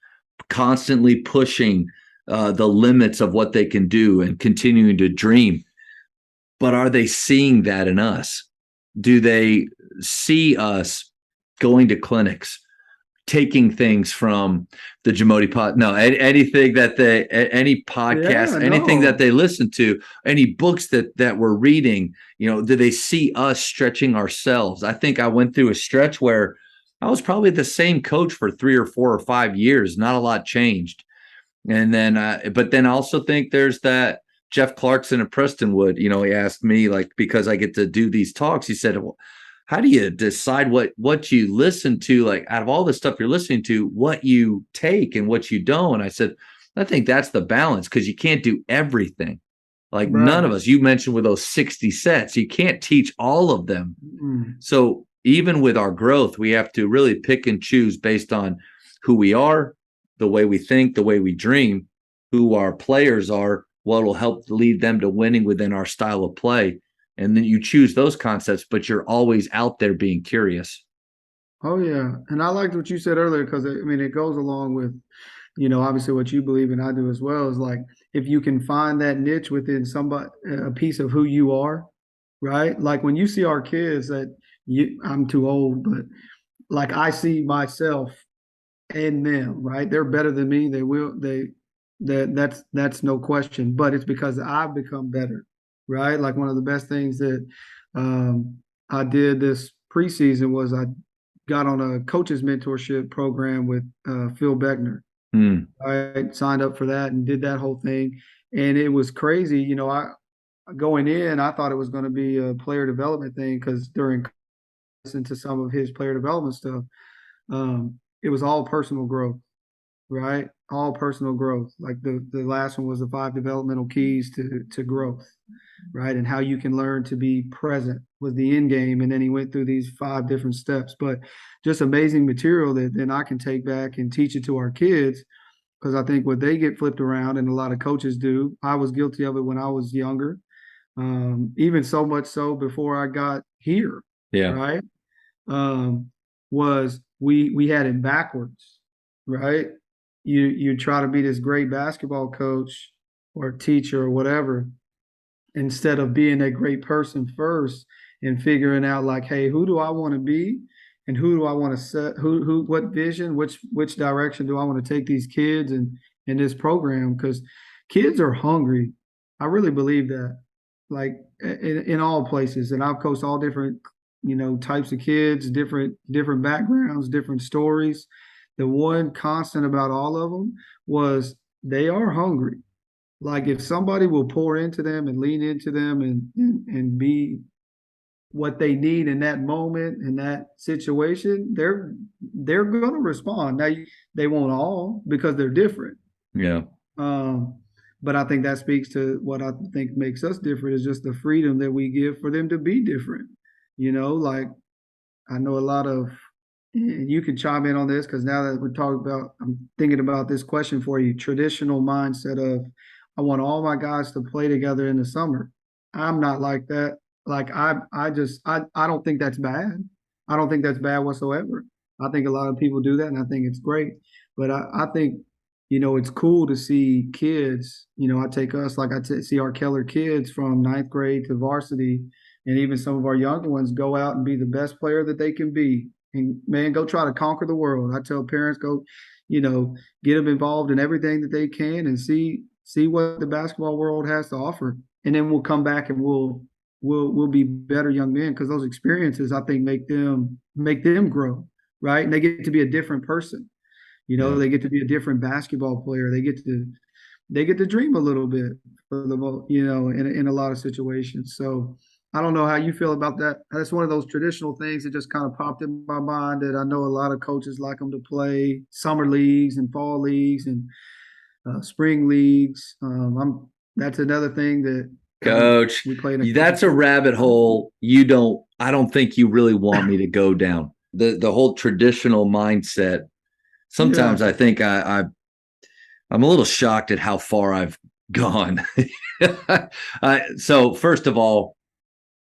constantly pushing the limits of what they can do and continuing to dream. But are they seeing that in us? Do they see us going to clinics, taking things from the Jamodi pod? No, anything that any podcast, anything that they listen to, any books that we're reading, do they see us stretching ourselves? I think I went through a stretch where I was probably the same coach for 3 or 4 or 5 years. Not a lot changed. And then, but then I also think there's that Jeff Clarkson of Prestonwood, he asked me, like, because I get to do these talks, he said, well, how do you decide what you listen to, like out of all the stuff you're listening to, what you take and what you don't? I said, I think that's the balance, because you can't do everything. Like none of us, you mentioned with those 60 sets, you can't teach all of them. So even with our growth, we have to really pick and choose based on who we are, the way we think, the way we dream, who our players are, what will help lead them to winning within our style of play. And then you choose those concepts, but you're always out there being curious. Oh, yeah. And I liked what you said earlier, because it goes along with, obviously what you believe and I do as well, is like, if you can find that niche within somebody, a piece of who you are, right? Like when you see our kids I'm too old, but like I see myself in them, right? They're better than me. That's no question, but it's because I've become better, right? Like one of the best things that I did this preseason was I got on a coach's mentorship program with Phil Beckner. I signed up for that and did that whole thing, and it was crazy. I going in, I thought it was going to be a player development thing, because during listening to some of his player development stuff, it was all personal growth, right? All personal growth. Like the last one was the 5 developmental keys to growth, right? And how you can learn to be present was the end game. And then he went through these 5 different steps, but just amazing material that then I can take back and teach it to our kids. Because I think what they get flipped around, and a lot of coaches do, I was guilty of it when I was younger, even so much so before I got here, Yeah. right? was we had it backwards, right? You try to be this great basketball coach or teacher or whatever, instead of being a great person first and figuring out like, hey, who do I want to be, and who do I want to set, what vision, which direction do I want to take these kids and in this program? Because kids are hungry. I really believe that, like in all places, and I've coached all different types of kids, different backgrounds, different stories. The one constant about all of them was they are hungry. Like if somebody will pour into them and lean into them and be what they need in that moment in that situation, they're going to respond. Now they won't all because they're different. Yeah. Um, but I think that speaks to what I think makes us different is just the freedom that we give for them to be different. Like I know a lot of, and you can chime in on this because now that we're talking about, I'm thinking about this question for you. Traditional mindset of, I want all my guys to play together in the summer. I'm not like that. Like I don't think that's bad. I don't think that's bad whatsoever. I think a lot of people do that, and I think it's great. But I think, it's cool to see kids. I take us like see our Keller kids from ninth grade to varsity, and even some of our younger ones go out and be the best player that they can be. And man, go try to conquer the world. I tell parents, go, get them involved in everything that they can and see what the basketball world has to offer. And then we'll come back and we'll be better young men because those experiences I think make them grow, right? And they get to be a different person. Yeah. They get to be a different basketball player. They get to dream a little bit for in a lot of situations. So I don't know how you feel about that. That's one of those traditional things that just kind of popped in my mind that I know a lot of coaches like them to play summer leagues and fall leagues and spring leagues. That's another thing that Coach, we play in a couple. that's a rabbit hole I don't think you really want me to go down. The whole traditional mindset. Yeah. Sometimes I think I'm a little shocked at how far I've gone. So first of all,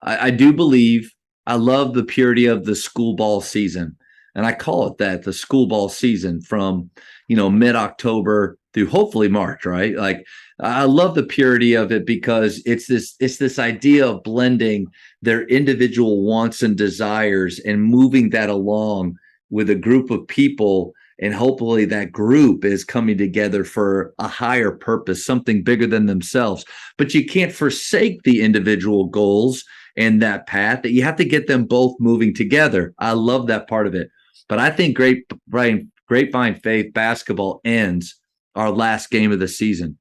I do believe I love the purity of the school ball season. And I call it that, the school ball season from, mid-October through hopefully March, right? Like I love the purity of it because it's this idea of blending their individual wants and desires and moving that along with a group of people. And hopefully that group is coming together for a higher purpose, something bigger than themselves. But you can't forsake the individual goals and that path, that you have to get them both moving together. I love that part of it. But I think Grapevine Faith basketball ends our last game of the season.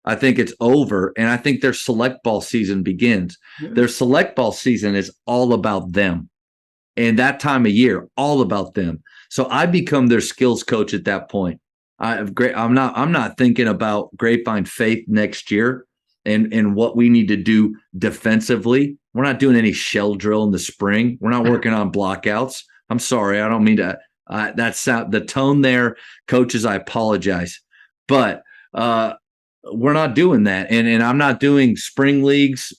I think it's over, and I think their select ball season begins. Yeah. Their select ball season is all about them. And that time of year, all about them. So I become their skills coach at that point. I'm not thinking about Grapevine Faith next year and what we need to do defensively. We're not doing any shell drill in the spring. We're not working on blockouts. I'm sorry. I don't mean to. That's the tone there, coaches. I apologize, but we're not doing that. And I'm not doing spring leagues,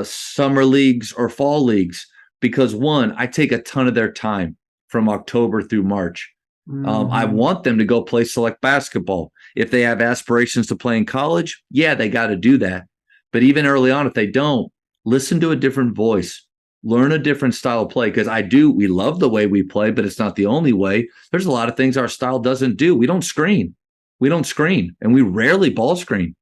summer leagues, or fall leagues because one, I take a ton of their time from October through March. I want them to go play select basketball. If they have aspirations to play in college, yeah, they got to do that. But even early on, if they don't, listen to a different voice, learn a different style of play. Because we love the way we play, but it's not the only way. There's a lot of things our style doesn't do. We don't screen, and we rarely ball screen.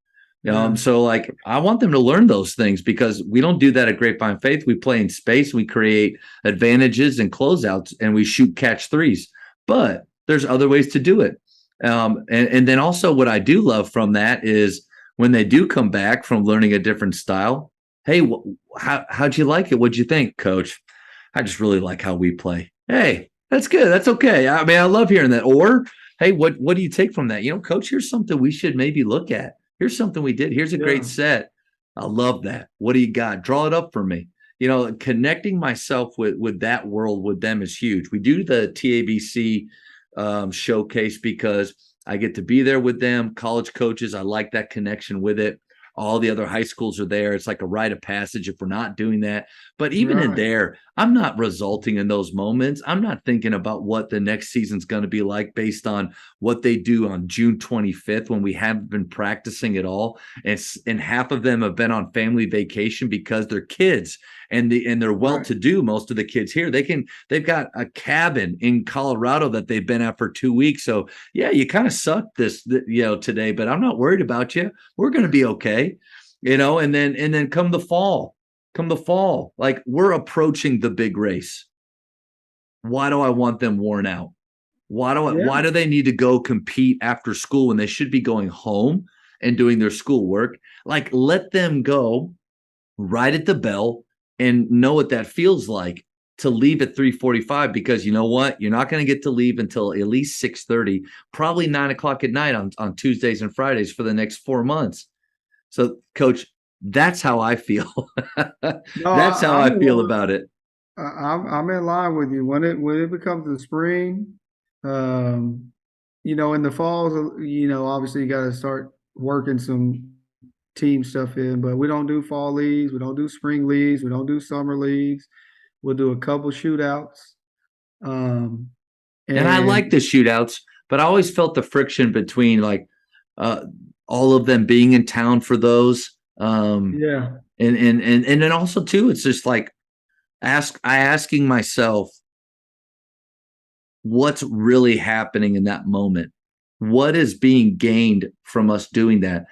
So like I want them to learn those things because we don't do that at Grapevine Faith. We play in space, we create advantages and closeouts, and we shoot catch threes. But there's other ways to do it. And then also what I do love from that is when they do come back from learning a different style. Hey, how'd you like it? What'd you think, coach? I just really like how we play. Hey, that's good. That's okay. I mean, I love hearing that. Or, hey, what do you take from that? Coach, here's something we should maybe look at. Here's something we did. Here's a great set. I love that. What do you got? Draw it up for me. Connecting myself with that world with them is huge. We do the TABC showcase because I get to be there with them, college coaches. I like that connection with it. All the other high schools are there. It's like a rite of passage if we're not doing that. But even in Right. there, I'm not resulting in those moments. I'm not thinking about what the next season's going to be like based on what they do on June 25th when we haven't been practicing at all. And half of them have been on family vacation because they're kids and they're well to do. Most of the kids here, they've got a cabin in Colorado that they've been at for 2 weeks. So yeah, you kind of sucked today, but I'm not worried about you. We're going to be okay, and then come the fall, like we're approaching the big race. Why do I want them worn out? Why do they need to go compete after school when they should be going home and doing their schoolwork? Like, let them go right at the bell and know what that feels like to leave at 3:45, because you know what? You're not going to get to leave until at least 6:30, probably 9 o'clock at night on Tuesdays and Fridays for the next 4 months. So, Coach, that's how I feel. That's how I feel about it. I'm in line with you. When it becomes the spring, in the falls, obviously you got to start working some team stuff in. But we don't do fall leagues, we don't do spring leagues, we don't do summer leagues. We'll do a couple shootouts. Um, And I and like the shootouts, but I always felt the friction between uh, all of them being in town for those. yeah, And then also too, it's just like asking myself, what's really happening in that moment? What is being gained from us doing that?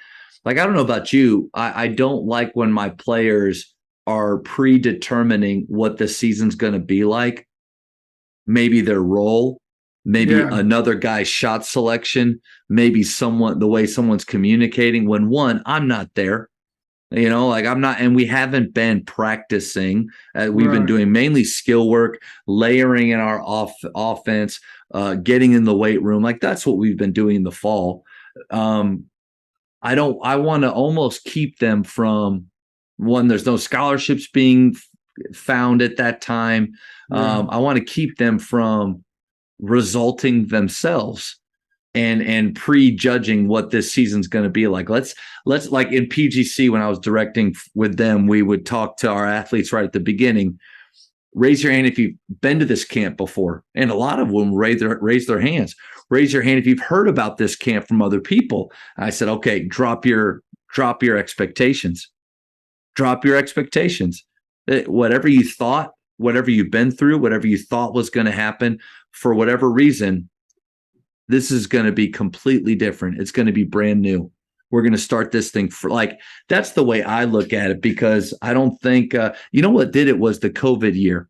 Like, I don't know about you. I don't like when my players are predetermining what the season's going to be like. Maybe their role, maybe yeah, another guy's shot selection, maybe the way someone's communicating. When I'm not there. Like I'm not, and we haven't been practicing. We've been right. doing mainly skill work, layering in our offense, getting in the weight room. Like that's what we've been doing in the fall. I want to almost keep them from one. There's no scholarships being found at that time. Yeah. I want to keep them from resulting themselves and prejudging what this season's going to be like. Let's like in PGC, when I was directing with them, we would talk to our athletes right at the beginning. Raise your hand if you've been to this camp before. And a lot of them raise their hands. Raise your hand if you've heard about this camp from other people. I said, okay, drop your expectations. Drop your expectations. Whatever you thought, whatever you've been through, whatever you thought was going to happen, for whatever reason, this is going to be completely different. It's going to be brand new. We're going to start this thing that's the way I look at it, because I don't think, what did it was the COVID year.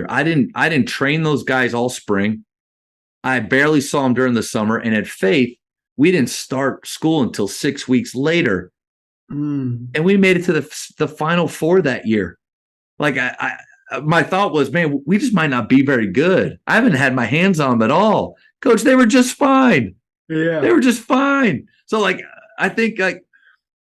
I didn't train those guys all spring. I barely saw them during the summer. And at Faith, we didn't start school until 6 weeks later. Mm. And we made it to the Final Four that year. Like my thought was, man, we just might not be very good. I haven't had my hands on them at all. Coach, they were just fine. Yeah. They were just fine. So I think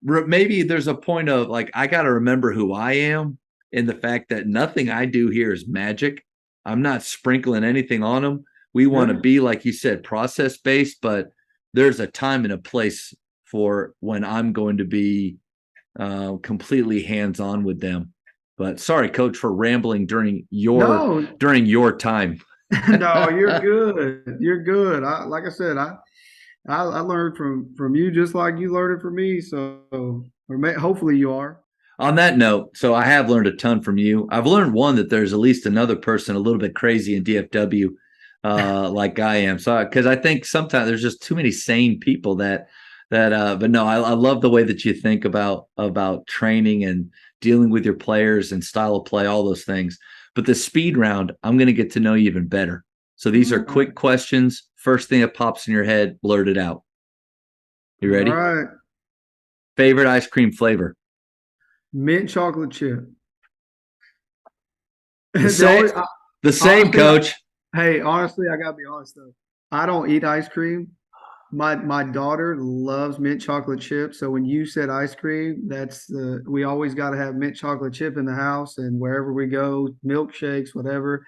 maybe there's a point of I got to remember who I am, and the fact that nothing I do here is magic. I'm not sprinkling anything on them. We want to be, like you said, process based, but there's a time and a place for when I'm going to be completely hands on with them. But sorry, Coach, for rambling during your time. No, you're good. You're good. Like I said, I learned from you just like you learned it from me. So, hopefully you are. On that note, so I have learned a ton from you. I've learned that there's at least another person a little bit crazy in DFW, like I am. So, because I think sometimes there's just too many sane people but no, I love the way that you think about training and dealing with your players and style of play, all those things. But the speed round, I'm going to get to know you even better. So these are quick questions. First thing that pops in your head, blurt it out. You ready? All right. Favorite ice cream flavor? Mint chocolate chip. The same, honestly, Coach. Hey, honestly, I gotta be honest though. I don't eat ice cream. My daughter loves mint chocolate chip. So when you said ice cream, we always got to have mint chocolate chip in the house, and wherever we go, milkshakes, whatever.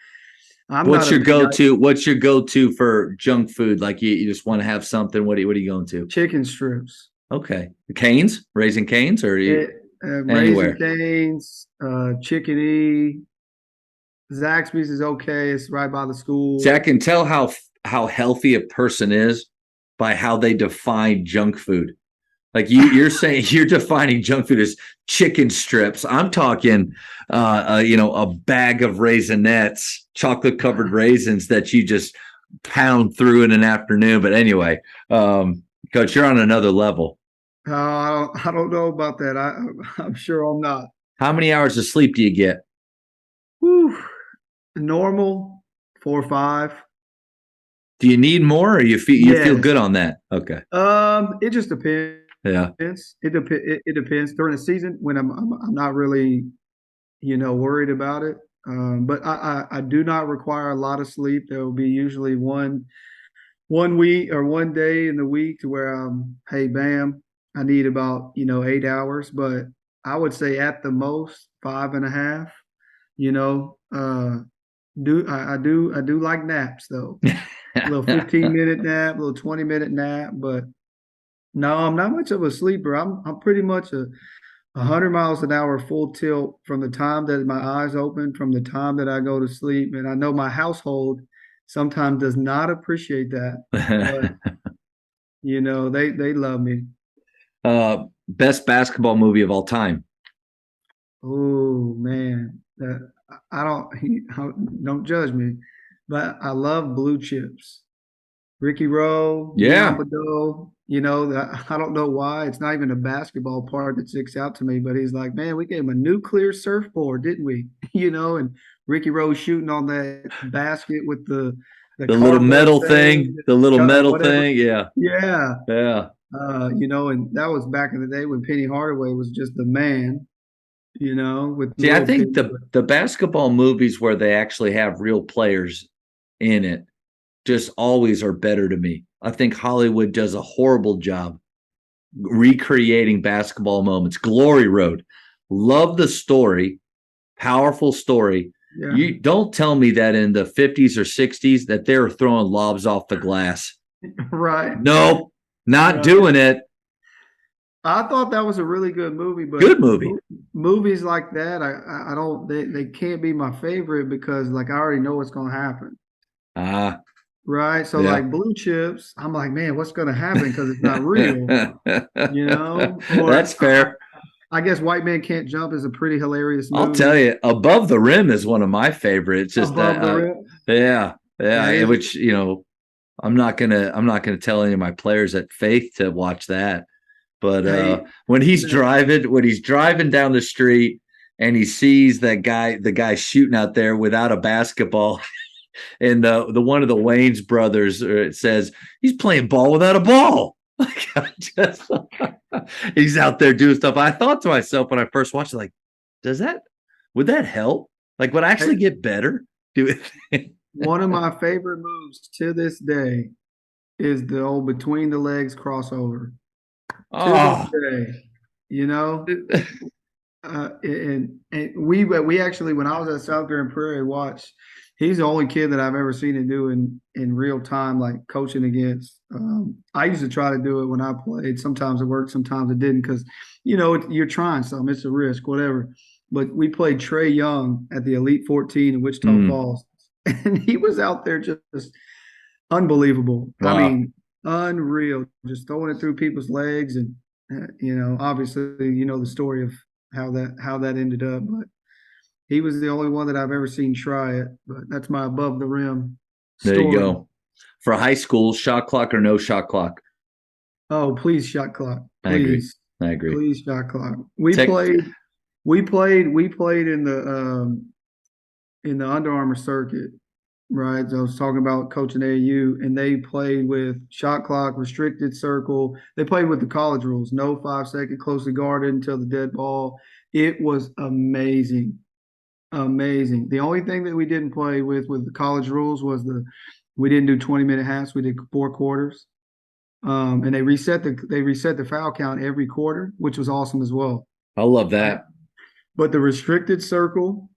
What's your go-to for junk food? Like you just want to have something. What are you going to? Chicken strips. Okay. Canes, Raising Canes, or It, Raising anywhere? Cane's, Chicken E, Zaxby's is okay. It's right by the See, I school. can tell how healthy a person is by how they define junk food. Like you're saying, you're defining junk food as chicken strips. I'm talking, a bag of Raisinets, chocolate covered raisins that you just pound through in an afternoon. But anyway, Coach, you're on another level. I don't know about that. I'm sure I'm not. How many hours of sleep do you get? Whew. Normal, 4 or 5. Do you need more, or you feel Yes. good on that? Okay, It just depends. yeah. It depends during the season when I'm not really, worried about it. But I do not require a lot of sleep. There will be usually one week or one day in the week to where hey, bam, I need about 8 hours. But I would say at the most 5.5. You know, I do like naps though. A little 15-minute nap, a little 20-minute nap, but no, I'm not much of a sleeper. I'm pretty much a 100 miles an hour full tilt from the time that my eyes open, from the time that I go to sleep. And I know my household sometimes does not appreciate that, but they love me. Best basketball movie of all time. Oh man, I don't judge me, but I love Blue Chips. Ricky Rowe, Leon Yeah. Bedell, I don't know why. It's not even the basketball part that sticks out to me, but he's like, man, we gave him a nuclear surfboard, didn't we? And Ricky Rowe shooting on that basket with the The little cardboard metal thing, thing, the little or metal whatever. thing. Yeah. Yeah. Yeah. And that was back in the day when Penny Hardaway was just the man, with See, I little think Penny. the basketball movies where they actually have real players in it just always are better to me. I think Hollywood does a horrible job recreating basketball moments. Glory Road. Love the story, powerful story. Yeah. You don't tell me that in the 50s or 60s that they were throwing lobs off the glass. Right. Nope, not Right. doing it. I thought that was a really good movie, but Good movie. movies like that, I don't they can't be my favorite because like I already know what's gonna happen, Ah, right? So yeah. like Blue Chips, I'm like, man, what's gonna happen because it's not real, That's Or fair. I guess White Man Can't Jump is a pretty hilarious I'll tell movie. you, Above the Rim is one of my favorites. Just that, Above the Rim, yeah, that yeah. is Which I'm not gonna tell any of my players at Faith to watch that. But hey, when he's driving down the street and he sees the guy shooting out there without a basketball, and the one of the Wayne's brothers it says he's playing ball without a ball. Just, he's out there doing stuff. I thought to myself when I first watched it, like, would that help? Like, would I hey, actually get better? Do it. one of my favorite moves to this day is the old between the legs crossover. To this Oh, day, you know. And we actually, when I was at South Grand Prairie, watched. He's the only kid that I've ever seen it do in real time, like coaching against. I used to try to do it when I played. Sometimes it worked, sometimes it didn't, because you're trying something. It's a risk, whatever. But we played Trey Young at the Elite 14 in Wichita mm, Falls, and he was out there just unbelievable. I wow. mean, unreal, just throwing it through people's legs, and obviously, the story of how that ended up. But he was the only one that I've ever seen try it. But that's my above the rim There you story. go. For high school, shot clock or no shot clock? Oh, please shot clock, I agree. please, I agree. please shot clock. We Tech, played, we played in the Under Armour circuit, right? So I was talking about coaching AAU, and they played with shot clock, restricted circle. They played with the college rules, no 5 second, closely guarded until the dead ball. It was amazing, amazing. The only thing that we didn't play with the college rules was we didn't do 20-minute halves. We did 4 quarters, and they reset the foul count every quarter, which was awesome as well. I love that. But the restricted circle,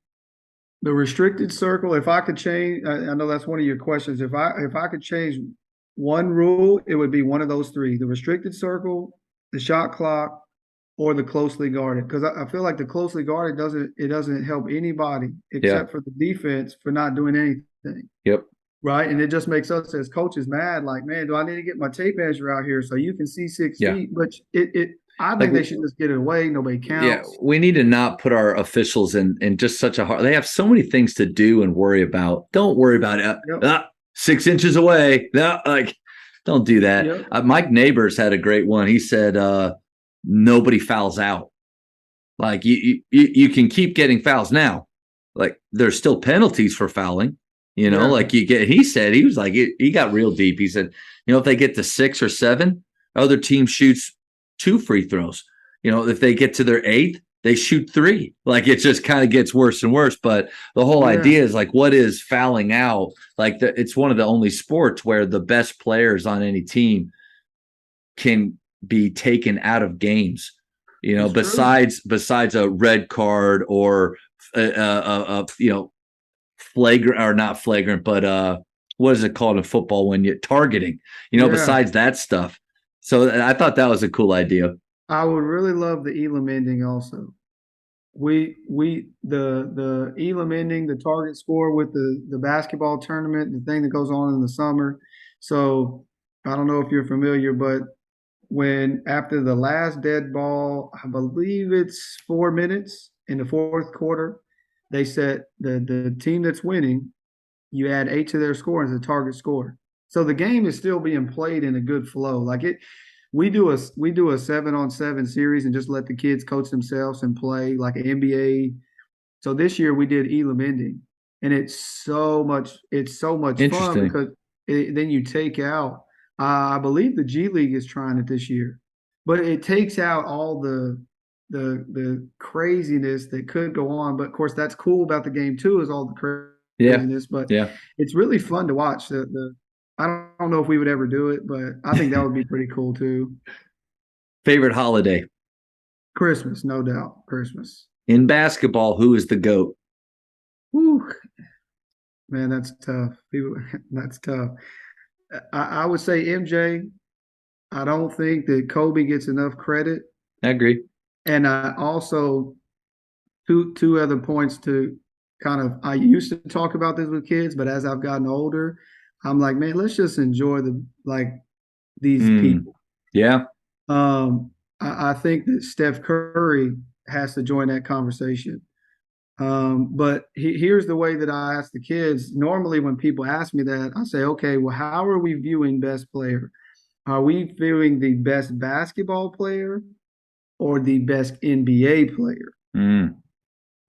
if I could change, I know that's one of your questions. If I could change one rule, it would be one of those three: the restricted circle, the shot clock, or the closely guarded. Because I feel like the closely guarded doesn't help anybody Yeah. except for the defense for not doing anything. Yep. Right. And it just makes us as coaches mad, like, man, do I need to get my tape measure out here so you can see 6 Yeah. feet? But I Like, think they should just get it away. Nobody yeah, counts. we need to not put our officials in just such a hard. They have so many things to do and worry about. Don't worry about it. Yep. 6 inches away. No, like, don't do that. Yep. Mike Neighbors had a great one. He said, nobody fouls out. Like, you can keep getting fouls now. Like, there's still penalties for fouling. Yeah. Like you get. He said, he was like, he got real deep. He said, if they get to 6 or 7, other team shoots 2 free throws. If they get to their 8th, they shoot 3. Like, it just kind of gets worse and worse. But the whole idea is, like, what is fouling out? Like, it's one of the only sports where the best players on any team can be taken out of games. Besides a red card or flagrant, or not flagrant, but what is it called in football when you're targeting? Besides that stuff. So I thought that was a cool idea. I would really love the Elam ending also. The Elam ending, the target score with the basketball tournament, the thing that goes on in the summer. So I don't know if you're familiar, but when after the last dead ball, I believe it's 4 minutes in the fourth quarter, they said the team that's winning, you add 8 to their score as a target score. So the game is still being played in a good flow. Like it, we do a 7-on-7 series and just let the kids coach themselves and play like an NBA. So this year we did Elam ending, and it's so much fun because then you take out. I believe the G League is trying it this year, but it takes out all the craziness that could go on. But of course, that's cool about the game too, is all the craziness. But it's really fun to watch. I don't know if we would ever do it, but I think that would be pretty cool too. Favorite holiday? Christmas, no doubt. Christmas. In basketball, who is the GOAT? Whew. Man, that's tough. That's tough. I would say MJ. I don't think that Kobe gets enough credit. I agree. And I also two other points to kind of, I used to talk about this with kids, but as I've gotten older, I'm like, man, let's just enjoy these people. Yeah. I think that Steph Curry has to join that conversation. But here's the way that I ask the kids. Normally, when people ask me that, I say, okay, well, how are we viewing best player? Are we viewing the best basketball player or the best NBA player?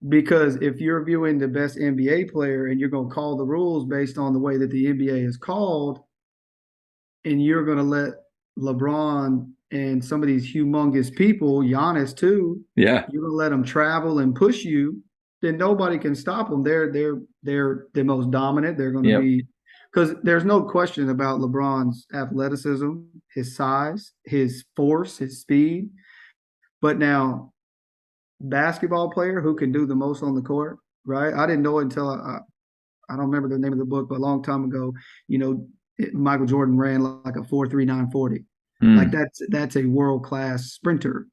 Because if you're viewing the best NBA player and you're going to call the rules based on the way that the NBA is called, and you're going to let LeBron and some of these humongous people, Giannis too, you're going to let them travel and push you, then nobody can stop them. They're the most dominant. They're going to be, because there's no question about LeBron's athleticism, his size, his force, his speed. But now, basketball player who can do the most on the court, right? I didn't know it until I don't remember the name of the book, but a long time ago, Michael Jordan ran like a 4.39 40. Like that's a world-class sprinter,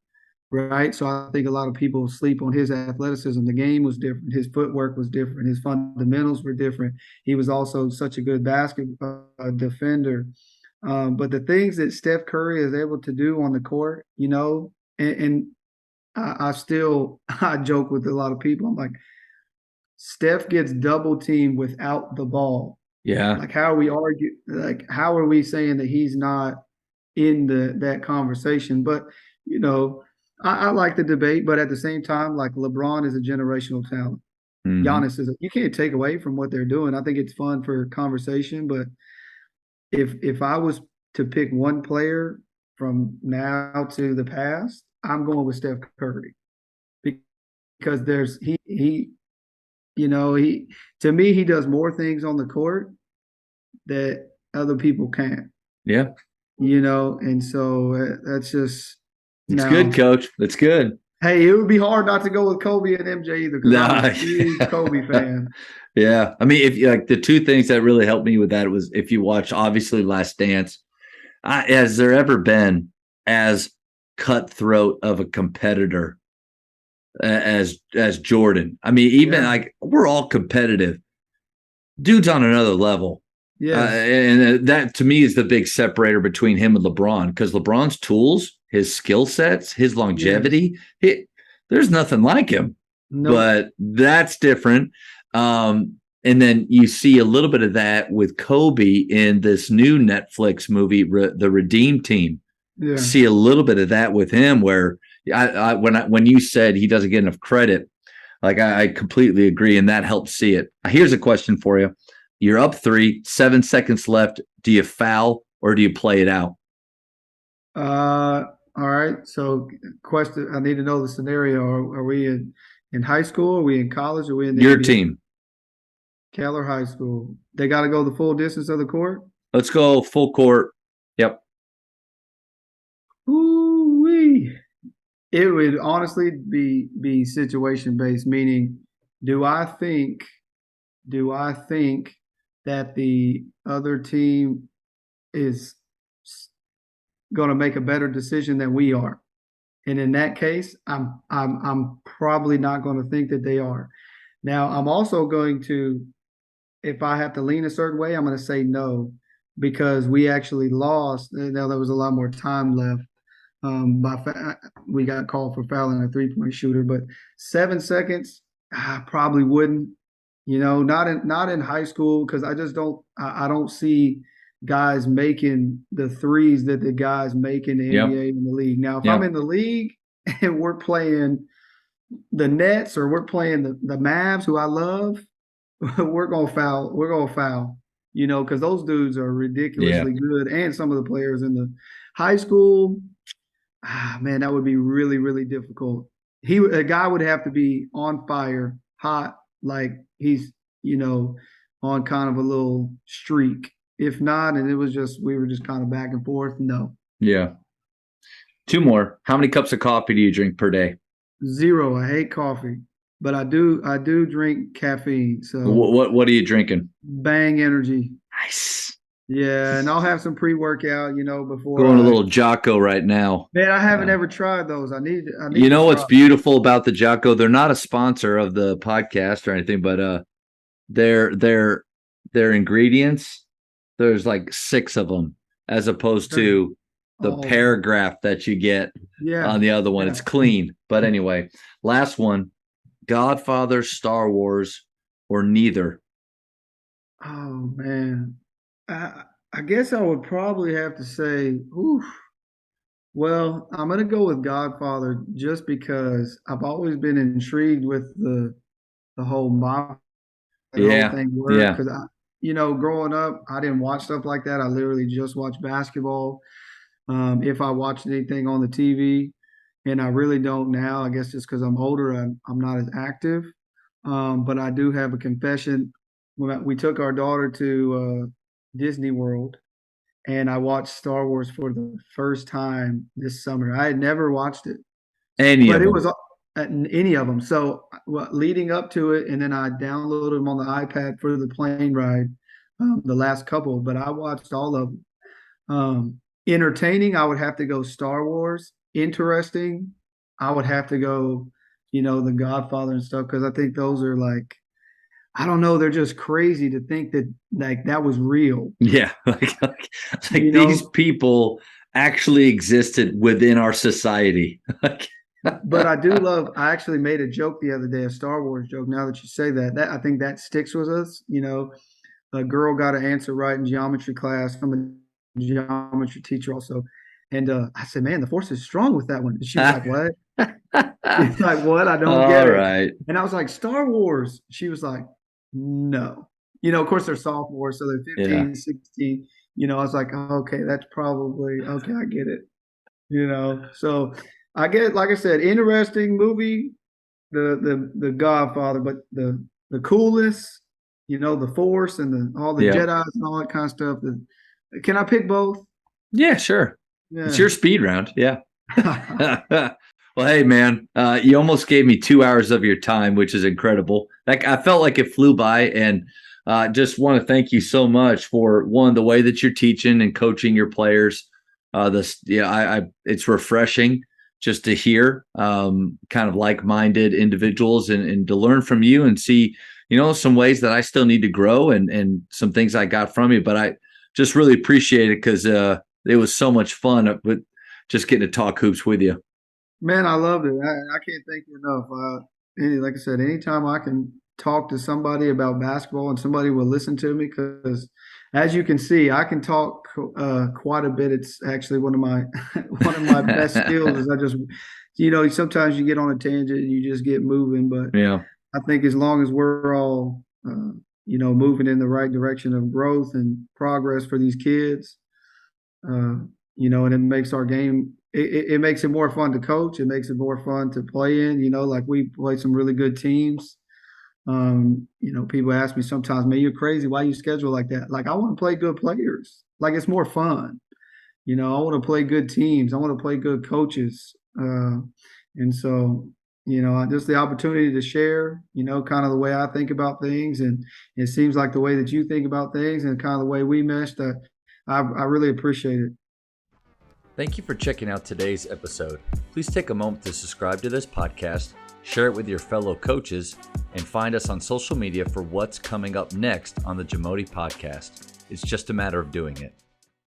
right? So I think a lot of people sleep on his athleticism. The game was different. His footwork was different. His fundamentals were different. He was also such a good basketball defender. But the things that Steph Curry is able to do on the court, and I joke with a lot of people. I'm like, Steph gets double teamed without the ball. Yeah. Like, how are we saying that he's not in that conversation? But, I like the debate, but at the same time, like, LeBron is a generational talent. Giannis you can't take away from what they're doing. I think it's fun for conversation, but if I was to pick one player from now to the past, I'm going with Steph Curry, because he to me, he does more things on the court that other people can't. Yeah. And so that's just. It's good, Coach. That's good. Hey, it would be hard not to go with Kobe and MJ either, because I'm a huge Kobe fan. Yeah. I mean, if like the two things that really helped me with that was, if you watch, obviously, Last Dance, has there ever been as cutthroat of a competitor as Jordan. I mean, even like we're all competitive. Dude's on another level. Yeah. And that to me is the big separator between him and LeBron, because LeBron's tools, his skill sets, his longevity, there's nothing like him. Nope. But that's different. And then you see a little bit of that with Kobe in this new Netflix movie, The Redeem Team. Yeah. See a little bit of that with him, where when you said he doesn't get enough credit, like I completely agree, and that helps see it. Here's a question for you: you're up 3, 7 seconds left. Do you foul or do you play it out? All right. So, question: I need to know the scenario. Are we in high school? Are we in college? Are we in the Your NBA? team? Keller High School. They got to go the full distance of the court? Let's go full court. Yep. Ooh-wee. It would honestly be situation based, meaning do I think that the other team is going to make a better decision than we are? And in that case, I'm probably not going to think that they are. Now, I'm also going to, if I have to lean a certain way, I'm going to say no, because we actually lost. Now there was a lot more time left. We got called for fouling a 3-point shooter, but 7 seconds, I probably wouldn't. Not in high school, because I just don't see guys making the threes that the guys make in the NBA in the league. Now, if I'm in the league and we're playing the Nets or we're playing the Mavs, who I love, we're gonna foul. We're gonna foul. Because those dudes are ridiculously good, and some of the players in the high school. Man, that would be really, really difficult. A guy would have to be on fire, hot, like he's, on kind of a little streak. If not, and we were just kind of back and forth, no. Yeah. 2 more. How many cups of coffee do you drink per day? 0. I hate coffee, but I do drink caffeine. So what are you drinking? Bang Energy. Nice. Yeah, and I'll have some pre-workout, before. Going a little Jocko right now. Man, I haven't ever tried those. I need. You know what's beautiful about the Jocko? They're not a sponsor of the podcast or anything, but their ingredients, there's like 6 of them, as opposed to the paragraph that you get on the other one. It's clean. But anyway, last one: Godfather, Star Wars, or neither? Oh man. I guess I would probably have to say, well, I'm going to go with Godfather, just because I've always been intrigued with the whole mafia, whole thing work. Because growing up, I didn't watch stuff like that. I literally just watched basketball. If I watched anything on the TV, and I really don't now, I guess just because I'm older, I'm not as active. But I do have a confession. We took our daughter to Disney World, and I watched Star Wars for the first time this summer. I had never watched it, but it was any of them. So leading up to it, and then I downloaded them on the iPad for the plane ride, the last couple. But I watched all of them. Entertaining, I would have to go Star Wars. Interesting, I would have to go, The Godfather and stuff, because I think those are like, I don't know, they're just crazy to think that like that was real. Yeah, like these people actually existed within our society. But I actually made a joke the other day, a Star Wars joke. Now that you say that I think that sticks with us. A girl got an answer right in geometry class. I'm a geometry teacher also. And I said, man, the force is strong with that one. And she was like, what? She's like, what? I don't get it. Right. And I was like, Star Wars. She was like, no. Of course they're sophomores, so they're 15, 16. I was like, okay, that's probably, okay, I get it. So I get, like I said, interesting movie, the Godfather, but the coolest, the Force and all the Jedis and all that kind of stuff. Can I pick both? Yeah, sure. Yeah. It's your speed round. Yeah. Well, hey, man, you almost gave me 2 hours of your time, which is incredible. Like, I felt like it flew by, and just want to thank you so much for the way that you're teaching and coaching your players. It's refreshing. just to hear kind of like-minded individuals and to learn from you and see, some ways that I still need to grow and some things I got from you. But I just really appreciate it because it was so much fun with just getting to talk hoops with you. Man, I loved it. I can't thank you enough. Like I said, anytime I can talk to somebody about basketball and somebody will listen to me, because as you can see, I can talk quite a bit. It's actually one of my one of my best skills. Is I just, sometimes you get on a tangent and you just get moving. But Yeah. I think as long as we're all, moving in the right direction of growth and progress for these kids, and it makes our game, it makes it more fun to coach. It makes it more fun to play in, like we play some really good teams. People ask me sometimes, man, you're crazy. Why you schedule like that? Like, I want to play good players. Like, it's more fun. I want to play good teams. I want to play good coaches. And so, just the opportunity to share, kind of the way I think about things. And it seems like the way that you think about things and kind of the way we meshed, I really appreciate it. Thank you for checking out today's episode. Please take a moment to subscribe to this podcast, share it with your fellow coaches, and find us on social media for what's coming up next on the Jamodi Podcast. It's just a matter of doing it.